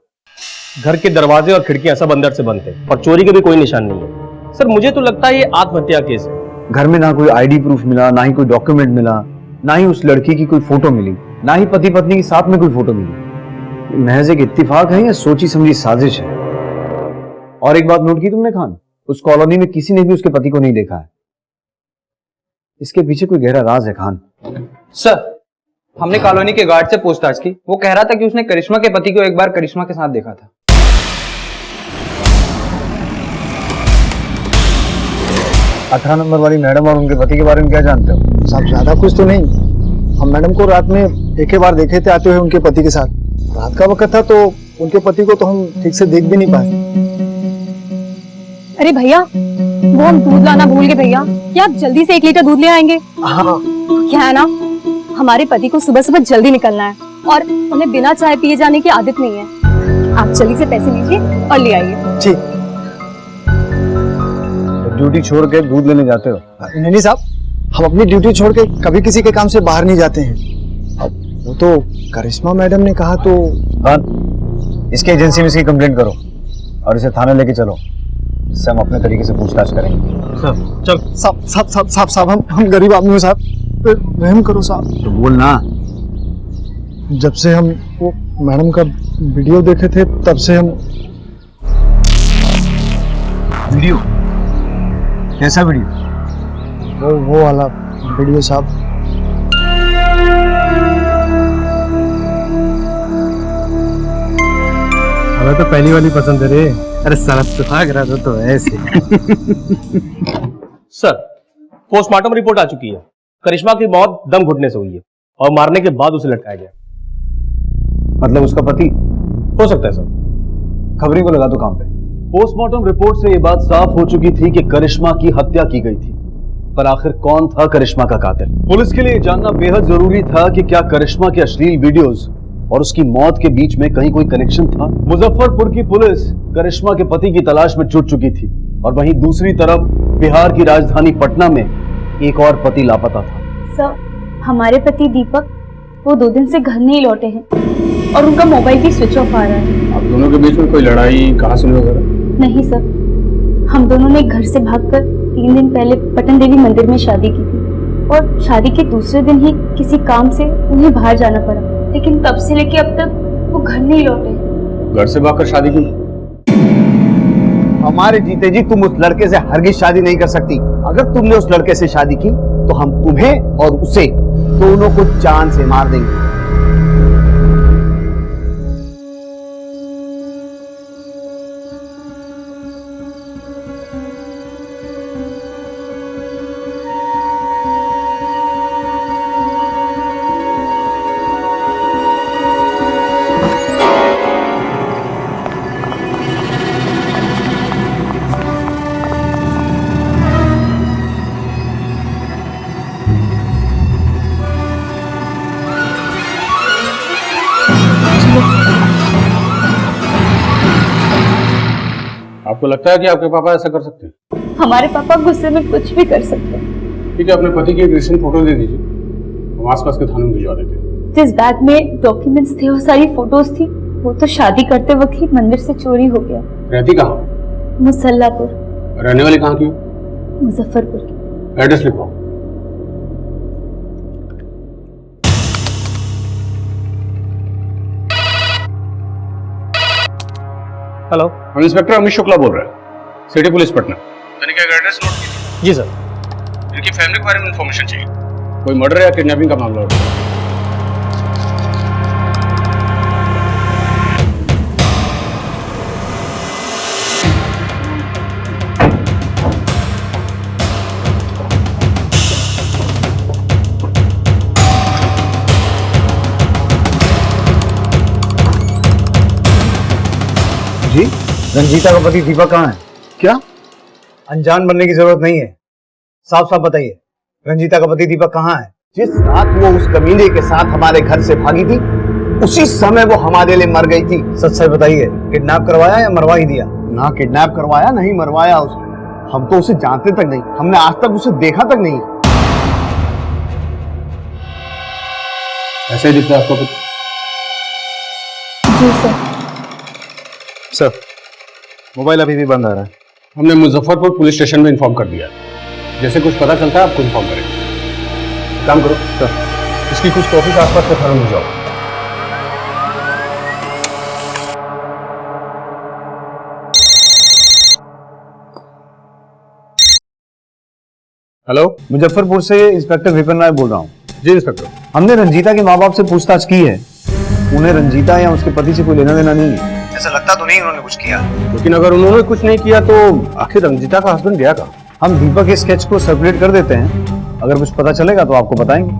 घर के दरवाजे और खिड़कियां सब अंदर से बंद थे और चोरी के भी कोई निशान नहीं है। सर, मुझे तो लगता है ये आत्महत्या केस है। घर में ना कोई आईडी प्रूफ मिला, ना ही कोई डॉक्यूमेंट मिला, ना ही उस लड़की की कोई फोटो मिली, ना ही पति पत्नी के साथ में कोई फोटो मिली। महज एक इत्तेफाक है या सोची समझी साजिश है? और एक बात नोट की तुमने खान, उस कॉलोनी में किसी ने भी उसके पति को नहीं देखा है। इसके पीछे कोई गहरा राज है खान। सर, हमने कॉलोनी के गार्ड से पूछताछ की। वो कह रहा था कि उसने करिश्मा के पति को एक बार करिश्मा के साथ देखा था। 18 नंबर वाली मैडम और उनके पति के बारे में क्या जानते हो? साहब, ज्यादा कुछ तो नहीं। हम मैडम को रात में एक ही बार देखे थे आते हुए उनके पति के साथ। रात का वक्त था तो उनके पति को तो हम ठीक से देख भी नहीं पाए। अरे भैया, वो हम दूध लाना भूल गए भैया। क्या आप जल्दी से 1 लीटर दूध ले आएंगे? हाँ। क्या है ना, हमारे पति को सुबह सुबह जल्दी निकलना है और उन्हें बिना चाय पिए जाने की आदत नहीं है। आप जल्दी से पैसे लीजिए और ले आइए। ठीक। ड्यूटी छोड़ के दूध लेने जाते हो? नहीं साहब, हम अपनी ड्यूटी छोड़ के कभी किसी के काम से बाहर नहीं जाते हैं। अब वो तो करिश्मा मैडम ने कहा तो। हाँ, इसके एजेंसी में इसकी कंप्लेंट करो और इसे थाने लेके चलो, इससे हम अपने तरीके से पूछताछ करेंगे। साहब हम गरीब आदमी हैं साहब, रहम करो साहब। तो बोल ना। जब से हम वो मैडम का वीडियो देखे थे तब से हम। वीडियो? कैसा वीडियो? वो वाला वीडियो साहब। हमें तो पहली वाली पसंद है रे। अरे साला सुहाग रहा था तो ऐसे। सर, पोस्टमार्टम रिपोर्ट आ चुकी है। करिश्मा की मौत दम घुटने से हुई है और मारने के बाद उसे लटकाया गया। मतलब उसका पति? हो सकता है सर। खबरी को लगा दो काम पे। पोस्टमार्टम रिपोर्ट से यह बात साफ हो चुकी थी कि करिश्मा की हत्या की गई थी, पर आखिर कौन था करिश्मा का कातिल? पुलिस के लिए जानना बेहद जरूरी था कि क्या करिश्मा के अश्लील वीडियोस और उसकी मौत के बीच में कहीं कोई कनेक्शन था। मुजफ्फरपुर की पुलिस करिश्मा के पति की तलाश में जुट चुकी थी और वहीं दूसरी तरफ बिहार की राजधानी पटना में एक और पति लापता था। सर, हमारे पति दीपक वो 2 दिन से घर नहीं लौटे हैं और उनका मोबाइल भी स्विच ऑफ आ रहा है। आप दोनों के बीच में कोई लड़ाई, कहासुनी वगैरह? नहीं सर, हम दोनों ने घर से भागकर 3 दिन पहले पटन देवी मंदिर में शादी की थी और शादी के दूसरे दिन ही किसी काम से उन्हें बाहर जाना पड़ा, लेकिन तब से लेके अब तक वो घर नहीं लौटे। घर से भागकर शादी की? हमारे जीते जी तुम उस लड़के से हरगिज शादी नहीं कर सकती। अगर तुमने उस लड़के से शादी की तो हम तुम्हें और उसे दोनों को जान से मार देंगे। आपको लगता है कि आपके पापा ऐसा कर सकते हैं? हमारे पापा गुस्से में कुछ भी कर सकते हैं। ठीक है, अपने पति की एक रिसेंट फोटो दे दीजिए, हम आसपास के थाने में भिजवा देते हैं। जिस बैग में डॉक्यूमेंट्स थे और सारी फोटोज थी, वो तो शादी करते वक्त ही मंदिर से चोरी हो गया। रहती कहाँ? मुसल्लापुर। रहने वाली कहाँ की? मुजफ्फरपुर की। एड्रेस लिखवाओ। हेलो, हम इंस्पेक्टर अमित शुक्ला बोल रहे हैं, सिटी पुलिस पटना। तनिक एक एड्रेस नोट कीजिए। जी सर। इनकी फैमिली के बारे में इंफॉर्मेशन चाहिए। कोई मर्डर या किडनैपिंग का मामला हो? जी, रंजीता का पति दीपक कहाँ है? क्या? अनजान बनने की जरूरत नहीं है, साफ साफ बताइए, रंजीता का पति दीपक कहाँ है? जिस रात वो उस कमीने के साथ हमारे घर से भागी थी, उसी समय वो हमारे लिए मर गई थी। सच सच बताइए, किडनैप करवाया या मरवा ही दिया? ना किडनैप करवाया, नहीं मरवाया उसे। हम तो उसे जानते तक नहीं, हमने आज तक उसे देखा तक नहीं। ऐसे ही दिखता है आपका पति? जी सर। सर, मोबाइल अभी भी बंद आ रहा है। हमने मुजफ्फरपुर पुलिस स्टेशन में इन्फॉर्म कर दिया, जैसे कुछ पता चलता है आपको इन्फॉर्म करेंगे। काम करो सर, इसकी कुछ कॉपीज आसपास के थाने में जाओ। हेलो, मुजफ्फरपुर से इंस्पेक्टर विपिन राय बोल रहा हूँ। जी इंस्पेक्टर। हमने रंजीता के माँ बाप से पूछताछ की है, उन्हें रंजीता या उसके पति से कोई लेना देना नहीं है। ऐसा लगता तो नहीं उन्होंने कुछ किया। लेकिन अगर उन्होंने कुछ नहीं किया तो आखिर रंजीता का हस्बैंड गया कहाँ? हम दीपक के स्केच को सर्कुलेट कर देते हैं, अगर कुछ पता चलेगा तो आपको बताएंगे।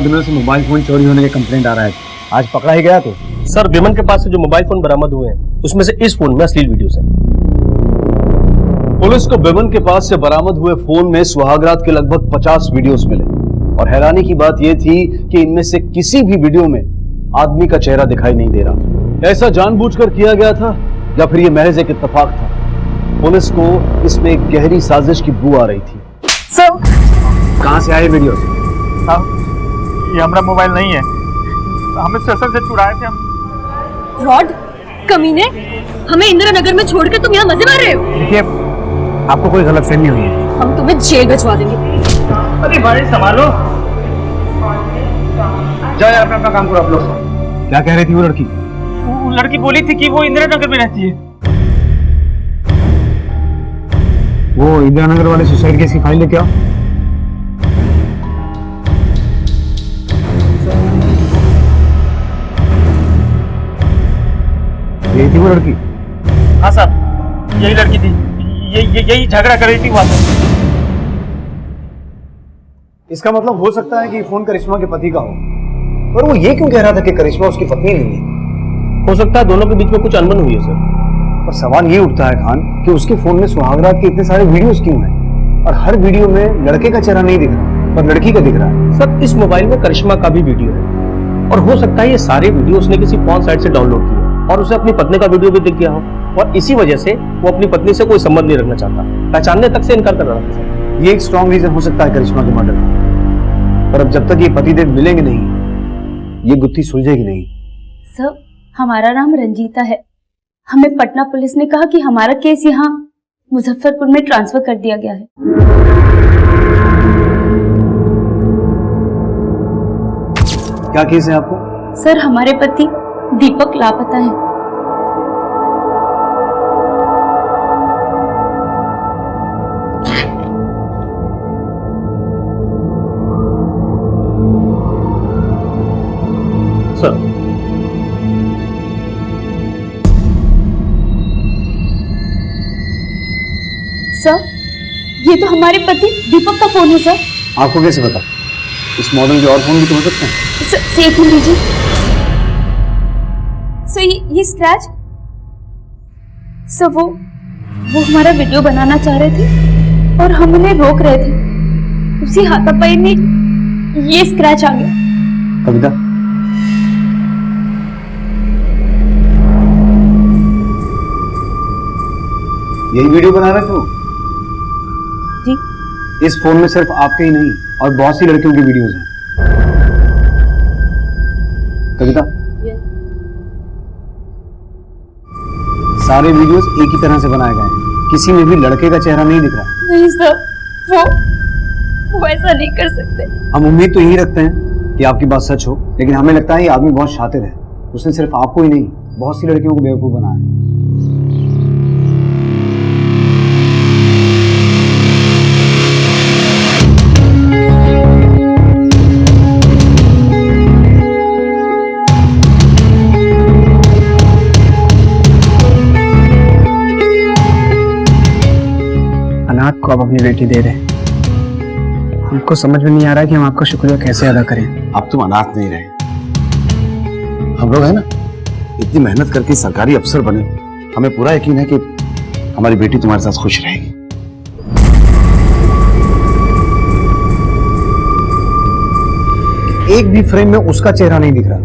दिनों से मोबाइल फोन चोरी होने के कंप्लेंट आ रहा है, आज पकड़ा ही गया तो? सर, विमन के पास से जो मोबाइल फोन बरामद हुए हैं उसमें से इस फोन में अश्लील वीडियोस हैं। पुलिस को विमन के पास से बरामद हुए फोन में सुहागरात के लगभग 50 वीडियोस मिले और हैरानी की बात यह थी कि इनमें से किसी भी वीडियो में आदमी का चेहरा दिखाई नहीं दे रहा था। ऐसा जानबूझकर किया गया था या फिर यह महज एक इत्तेफाक था? पुलिस को इसमें एक गहरी साजिश की बू आ रही थी। सर, कहां से आए वीडियो? ये हमारा मोबाइल नहीं है, हमें स्टेशन से छुड़ाए थे हम। रॉड, कमीने, हमें इंदिरा नगर में छोड़ के तुम यहाँ मजे मार रहे हो? देखिए, आपको कोई गलतफहमी हुई है। हम तुम्हें जेल भिजवा देंगे। अरे भाई संभालो। जाए अपना अपना काम करो आप लोग। क्या कह रही थी वो लड़की? वो लड़की बोली थी कि वो इंदिरा नगर में रहती है। वो इंदिरा नगर वाले सुसाइड केस की फाइल लेके आओ। यही थी वो लड़की? हाँ साहब, यही लड़की थी। यही झगड़ा कर रही थी वहां पर। इसका मतलब हो सकता है कि फोन करिश्मा के पति का हो, पर वो ये क्यों कह रहा था कि करिश्मा उसकी पत्नी नहीं है? हो सकता है दोनों के बीच में कुछ अनबन हुई है सर। पर सवाल ये उठता है खान कि उसके फोन में सुहागरात के इतने सारे वीडियोस क्यों हैं और हर वीडियो में लड़के का चेहरा नहीं दिख रहा पर लड़की का दिख रहा है। सर, इस मोबाइल में करिश्मा का भी वीडियो है और हो सकता है ये सारे वीडियो उसने किसी फोन साइट से डाउनलोड किए और उसे अपनी पत्नी का वीडियो भी दिख गया हो और इसी वजह से वो अपनी पत्नी से कोई संबंध नहीं रखना चाहता, पहचानने तक से इनकार कर रहा था सर। ये एक स्ट्रॉन्ग रीजन हो सकता है करिश्मा के मर्डर का, पर अब जब तक ये पतिदेव मिलेंगे नहीं ये गुत्थी सुलझेगी नहीं। सर, हमारा नाम रंजीता है। हमें पटना पुलिस ने कहा कि हमारा केस यहाँ मुजफ्फरपुर में ट्रांसफर कर दिया गया है। क्या केस है आपको? सर, हमारे पति दीपक लापता हैं। सर, सर, ये तो हमारे पति दीपक का फोन है सर। आपको कैसे पता? इस मॉडल के और फोन भी तो हो सकते हैं। सर, एक मिनट लीजिए। सर, ये स्क्रैच, सर वो हमारा वीडियो बनाना चाह रहे थे और हम उन्हें रोक रहे थे। उसी हाथापाई में ये स्क्रैच आ गया। कविता, यही वीडियो बना रहे थे जी? इस फोन में सिर्फ आपके ही नहीं और बहुत सी लड़कियों की वीडियोस हैं। कविता, सारे वीडियोस एक ही तरह से बनाए गए हैं, किसी में भी लड़के का चेहरा नहीं दिख रहा। नहीं सर, वो ऐसा नहीं कर सकते। हम उम्मीद तो यही रखते हैं कि आपकी बात सच हो, लेकिन हमें लगता है ये आदमी बहुत शातिर है। उसने सिर्फ आपको ही नहीं बहुत सी लड़कियों को बेवकूफ बनाया है। अनाथ को आप अपनी बेटी दे रहे हैं, हमको समझ में नहीं आ रहा कि हम आपका शुक्रिया कैसे अदा करें। अब तुम अनाथ नहीं रहे, हम लोग है ना इतनी मेहनत करके सरकारी अफसर बने, हमें पूरा यकीन है कि हमारी बेटी तुम्हारे साथ खुश रहेगी। एक भी फ्रेम में उसका चेहरा नहीं दिख रहा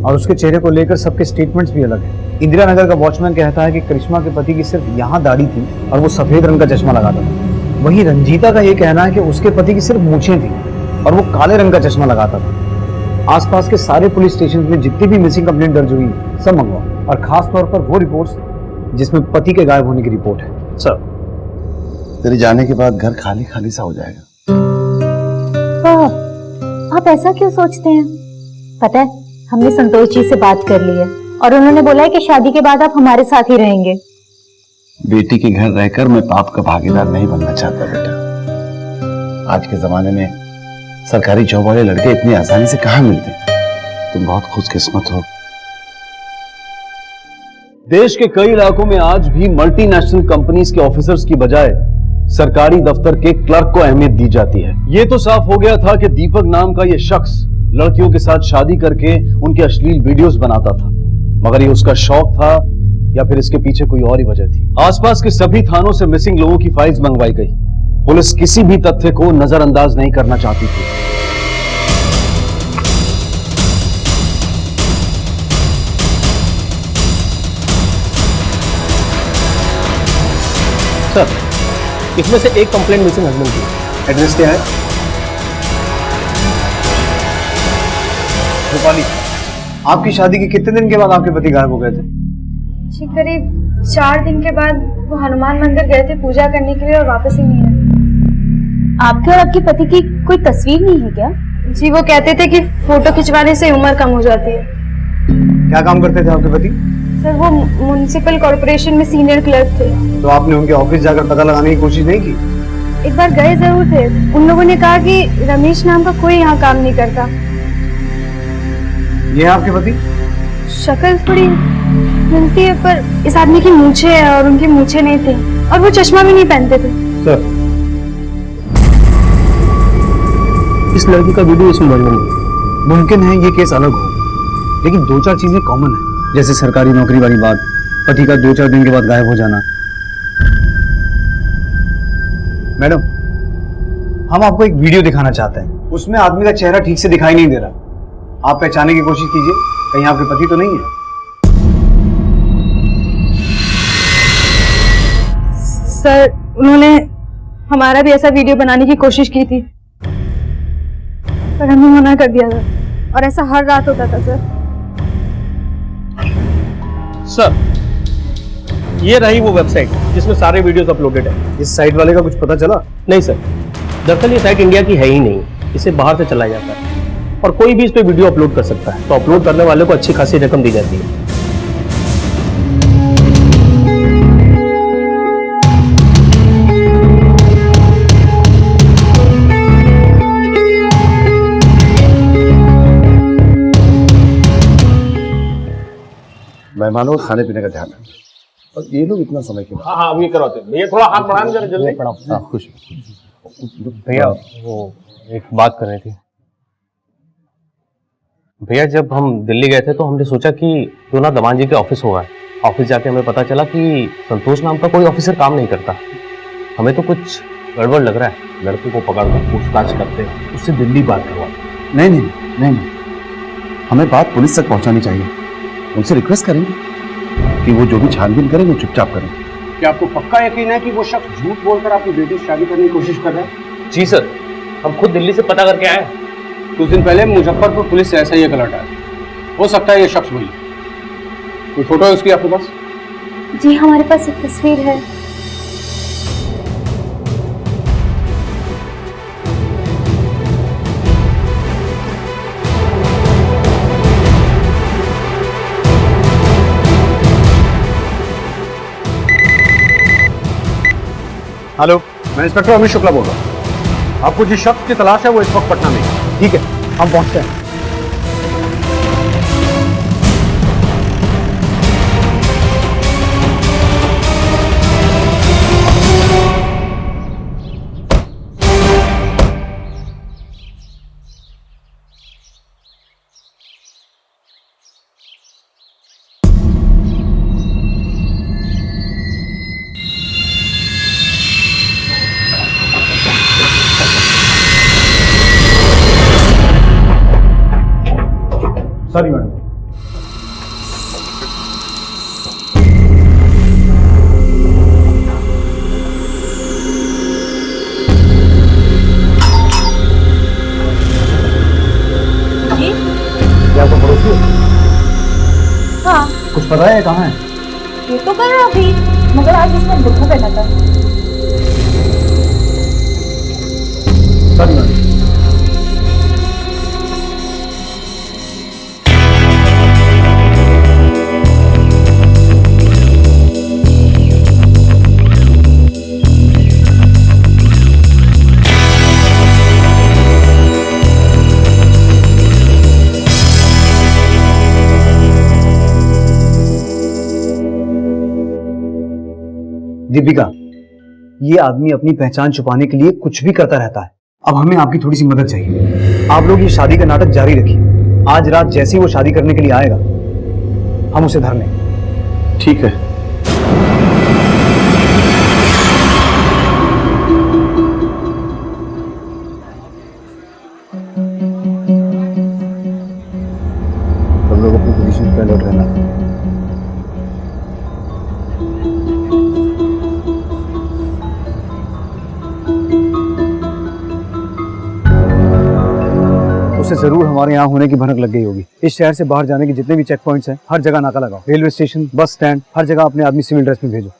और उसके चेहरे को लेकर सबके स्टेटमेंट्स भी अलग हैं। इंदिरा नगर का वॉचमैन कहता है कि करिश्मा के पति की सिर्फ यहाँ दाढ़ी थी और वो सफेद रंग का चश्मा लगाता था। वहीं रंजीता का ये कहना है कि उसके पति की सिर्फ मूछें थी और वो काले रंग का चश्मा लगाता था। आसपास के सारे पुलिस स्टेशन में जितनी भी मिसिंग कंप्लेंट दर्ज हुई सब मंगवाओ और खास तौर पर वो रिपोर्ट्स जिसमें पति के गायब होने की रिपोर्ट है। सर, तेरे जाने के बाद घर खाली खाली सा हो जाएगा। आप ऐसा क्यों सोचते हैं? पता है, हमने संतोष जी से बात कर ली है और उन्होंने बोला है कि शादी के बाद आप हमारे साथ ही रहेंगे। बेटी के घर रहकर मैं पाप का भागीदार नहीं बनना चाहता बेटा। आज के जमाने में सरकारी जॉब वाले लड़के इतनी आसानी से कहां मिलते? तुम बहुत खुशकिस्मत हो। देश के कई इलाकों में आज भी मल्टीनेशनल कंपनीज के ऑफिसर्स की बजाय सरकारी दफ्तर के क्लर्क को अहमियत दी जाती है। यह तो साफ हो गया था कि दीपक नाम का यह शख्स लड़कियों के साथ शादी करके उनके अश्लील वीडियोस बनाता था, मगर ये उसका शौक था या फिर इसके पीछे कोई और ही वजह थी। आसपास के सभी थानों से मिसिंग लोगों की फाइल्स मंगवाई गई। पुलिस किसी भी तथ्य को नजरअंदाज नहीं करना चाहती थी। सर, इसमें से एक कंप्लेंट मिसिंग हस्बैंड की। एड्रेस क्या है? रूपाली, आपकी शादी के कितने दिन के बाद आपके पति गायब हो गए थे? जी करीब 4 दिन के बाद वो हनुमान मंदिर गए थे पूजा करने के लिए और वापस ही नहीं आए। आपके और आपके पति की कोई तस्वीर नहीं है क्या? जी वो कहते थे कि फोटो खिंचवाने से उम्र कम हो जाती है। क्या काम करते थे आपके पति? सर वो म्युनिसिपल कॉर्पोरेशन में सीनियर क्लर्क थे। तो आपने उनके ऑफिस जाकर पता लगाने की कोशिश नहीं की? एक बार गए जरूर थे। उन लोगों ने कहा कि रमेश नाम का कोई यहाँ काम नहीं करता। ये है आपके पति? शक्ल थोड़ी मिलती है पर इस आदमी की मूछें है और उनकी मूछें नहीं थी और वो चश्मा भी नहीं पहनते थे। सर, इस लड़की का वीडियो इसमें मौजूद नहीं। मुमकिन है ये केस अलग हो, लेकिन 2-4 चीजें कॉमन है, जैसे सरकारी नौकरी वाली बात, पति का 2-4 दिन के बाद गायब हो जाना। मैडम, हम आपको एक वीडियो दिखाना चाहते हैं। उसमें आदमी का चेहरा ठीक से दिखाई नहीं दे रहा। आप पहचानने की कोशिश कीजिए, कहीं आपके पति तो नहीं है। सर उन्होंने हमारा भी ऐसा वीडियो बनाने की कोशिश की थी पर हमने मना कर दिया था और ऐसा हर रात होता था। सर, ये रही वो वेबसाइट जिसमें सारे वीडियोस अपलोडेड है। इस साइट वाले का कुछ पता चला? नहीं सर, दरअसल ये साइट इंडिया की है ही नहीं, इसे बाहर से चलाया जाता है और कोई भी इस पे वीडियो अपलोड कर सकता है। तो अपलोड करने वाले को अच्छी खासी रकम दी जाती है। मेहमानों को खाने पीने का ध्यान रखना। और ये लोग इतना समय के बाद। हाँ हाँ, ये करवाते हैं भैया, थोड़ा हाथ बढ़ाना जरा जल्दी। हाँ, खुश। भैया वो एक बात करनी थी। भैया जब हम दिल्ली गए थे तो हमने सोचा कि क्यों ना दमान जी के ऑफिस होगा। ऑफिस जाके हमें पता चला कि संतोष नाम का कोई ऑफिसर काम नहीं करता। हमें तो कुछ गड़बड़ लग रहा है। लड़के को पकड़कर पूछताछ करते, उससे दिल्ली बात करवाते। नहीं नहीं नहीं, हमें बात पुलिस तक पहुंचानी चाहिए। उनसे रिक्वेस्ट करेंगे कि वो जो भी छानबीन करें वो चुपचाप करें। क्या आपको पक्का यकीन है कि वो शख्स झूठ बोलकर आपकी बेटी से शादी करने की कोशिश कर रहा है? जी सर, हम खुद दिल्ली से पता करके आए। कुछ दिन पहले मुजफ्फरपुर पुलिस से ऐसा ही एक अलर्ट आया। हो सकता है ये शख्स वही। कोई फोटो है उसकी आपके पास? जी हमारे पास एक तस्वीर है। हेलो, मैं इंस्पेक्टर अमित शुक्ला बोल रहा हूँ। आपको जिस शख्स की तलाश है वो इस वक्त पटना में है। ठीक है, हम पहुंचते हैं। Sorry madam. जी? क्या आपको पड़ोसी हो? हाँ कुछ पता है कहाँ है? ये तो कर रहा अभी, मगर आज इसने बुर्खा पहना था। Sorry madam. दीपिका, ये आदमी अपनी पहचान छुपाने के लिए कुछ भी करता रहता है। अब हमें आपकी थोड़ी सी मदद चाहिए। आप लोग ये शादी का नाटक जारी रखिए। आज रात जैसे ही वो शादी करने के लिए आएगा, हम उसे धर लेंगे। ठीक है। सब लोग अपनी पोजीशन पे अलर्ट रहना। उसे जरूर हमारे यहाँ होने की भनक लग गई होगी। इस शहर से बाहर जाने के जितने भी चेक पॉइंट्स हैं, हर जगह नाका लगाओ। रेलवे स्टेशन, बस स्टैंड, हर जगह अपने आदमी सिविल ड्रेस में भेजो।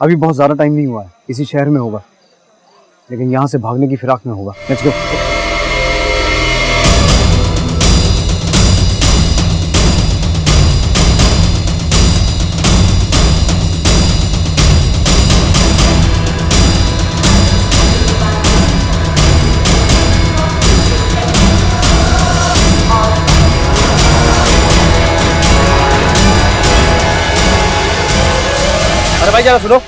अभी बहुत ज्यादा टाइम नहीं हुआ है, इसी शहर में होगा, लेकिन यहाँ से भागने की फिराक में होगा। Let's go. अरे भाई जरा सुनो,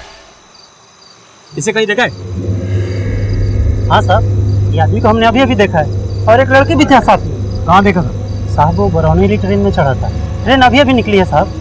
इसे कहीं देखा है? हाँ साहब, ये आदमी को हमने अभी अभी देखा है और एक लड़के भी थे साथ में। कहाँ देखा था साहब? वो बरौनी ट्रेन में चढ़ा था। ट्रेन अभी अभी निकली है साहब।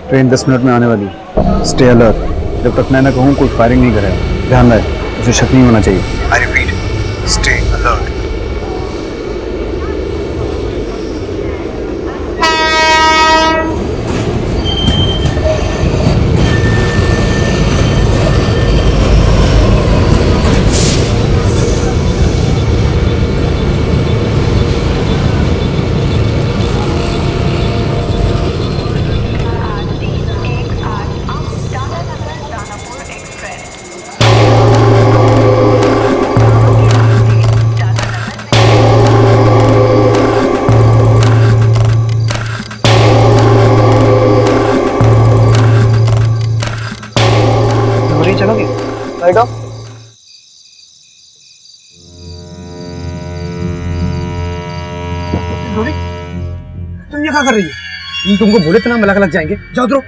ट्रेन 10 मिनट में आने वाली है। Stay alert. जब तक मैं ना कहूँ कोई फायरिंग नहीं करेगा। ध्यान रहे, उसे शक नहीं होना चाहिए। I repeat, stay alert. चलोगे? बैठो। तुम ये क्या कर रही है? तुमको बोले तो ना मलक लग जाएंगे। जाओ उतरो।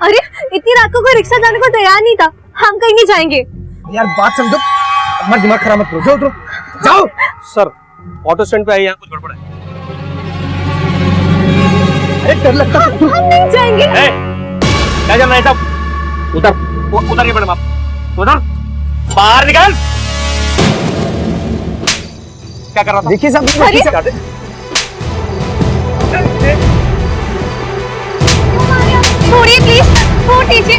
अरे इतनी रात को कोई रिक्शा जाने को तैयार नहीं था। हम कहीं नहीं जाएंगे। यार बात समझो, हमारा दिमाग खराब मत करो। जाओ उतरो, जाओ। सर ऑटो स्टैंड पे आई, यहाँ कुछ गड़बड़ है। अरे डर लगता है। हम नहीं जाएंगे। क्या चल रहा है सब? उधर नहीं मैडम, आप उधर बाहर निकल। क्या कर रहा था? देखिए साहब, छोड़िए प्लीज, छोड़ दीजिए।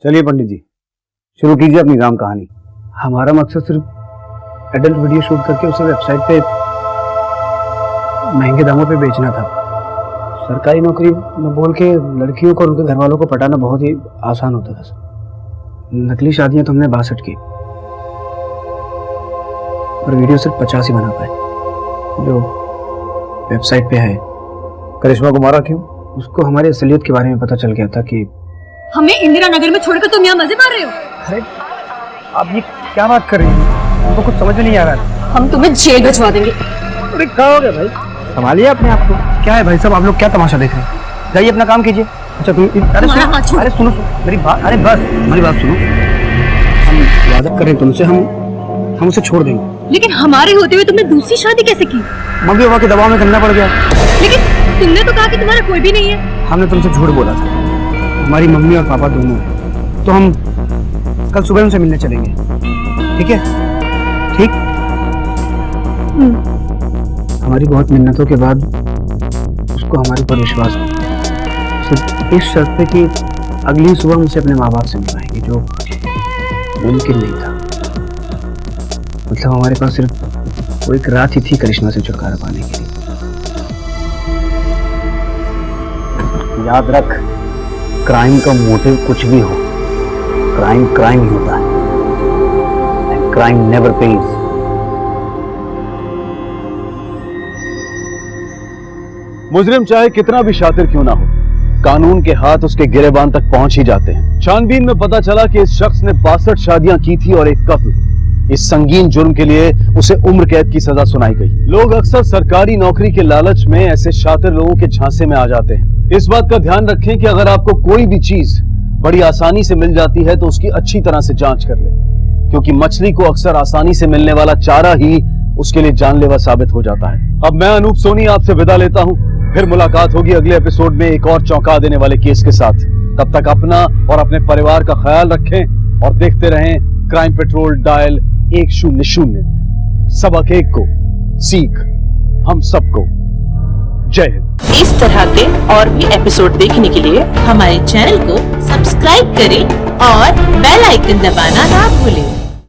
चलिए पंडित जी, शुरू कीजिए अपनी राम कहानी। हमारा मकसद सिर्फ एडल्ट वीडियो शूट करके उसे वेबसाइट पे महंगे दामों पे बेचना था। सरकारी नौकरी में बोल के लड़कियों को और उनके घर वालों को पटाना बहुत ही आसान होता था सर। नकली शादियां तो हमने 62 की, और वीडियो सिर्फ 50 ही बना पाए जो वेबसाइट पे है। करिश्मा को मारा क्यों? उसको हमारी असलियत के बारे में पता चल गया था कि हमें इंदिरा नगर में छोड़कर तुम यहाँ मजे मार रहे हो। अरे आप ये क्या बात कर रही हैं? हमको कुछ समझ में नहीं आ रहा है। हम तुम्हें जेल भिजवा देंगे। अरे क्या हो गया भाई? संभालिए अपने आप को। क्या है भाई साहब, आप लोग क्या तमाशा देख रहे हैं? जाइए अपना काम कीजिए। अच्छा तुम अरे सुनो, अरे सुनो मेरी बात, अरे बस मेरी बात सुनो, हम वादा कर रहे हैं तुमसे, हम उसे छोड़ देंगे। लेकिन हमारे होते हुए तुमने दूसरी शादी कैसे की? मम्मी पापा के दबाव में करना पड़ गया। लेकिन तुमने तो कहा कि तुम्हारा कोई भी नहीं है। हमने तुमसे झूठ बोला था, हमारी मम्मी और पापा दोनों, तो हम कल सुबह उनसे मिलने चलेंगे, ठीक है? ठीक। हमारी बहुत मिन्नतों के बाद उसको हमारे ऊपर विश्वास हो, सिर्फ इस शर्त पे कि अगली सुबह मुझसे अपने माँ बाप से मिलवाएंगे, जो मुमकिन नहीं था। मतलब हमारे पास सिर्फ वो एक रात ही थी करिश्मा से छुटकारा पाने के लिए। याद रख, क्राइम का मोटिव कुछ भी हो, क्राइम क्राइम ही होता है, एंड क्राइम नेवर पेज। मुजरिम चाहे कितना भी शातिर क्यों ना हो, कानून के हाथ उसके गिरेबान तक पहुंच ही जाते हैं। छानबीन में पता चला कि इस शख्स ने 62 शादियां की थी और एक कत्ल। इस संगीन जुर्म के लिए उसे उम्र कैद की सजा सुनाई गई। लोग अक्सर सरकारी नौकरी के लालच में ऐसे शातिर लोगों के झांसे में आ जाते हैं। इस बात का ध्यान रखें कि अगर आपको कोई भी चीज बड़ी आसानी से मिल जाती है तो उसकी अच्छी तरह से जांच कर लें, क्योंकि मछली को अक्सर आसानी से मिलने वाला चारा ही उसके लिए जानलेवा साबित हो जाता है। अब मैं अनूप सोनी आपसे विदा लेता हूं, फिर मुलाकात होगी अगले एपिसोड में एक और चौंका देने वाले केस के साथ। तब तक अपना और अपने परिवार का ख्याल रखें और देखते रहें क्राइम पेट्रोल डायल 100। सबक एक को सीख हम सबको। जय हिंद। इस तरह के और भी एपिसोड देखने के लिए हमारे चैनल को सब्सक्राइब करें और बेल आइकन दबाना ना भूलें।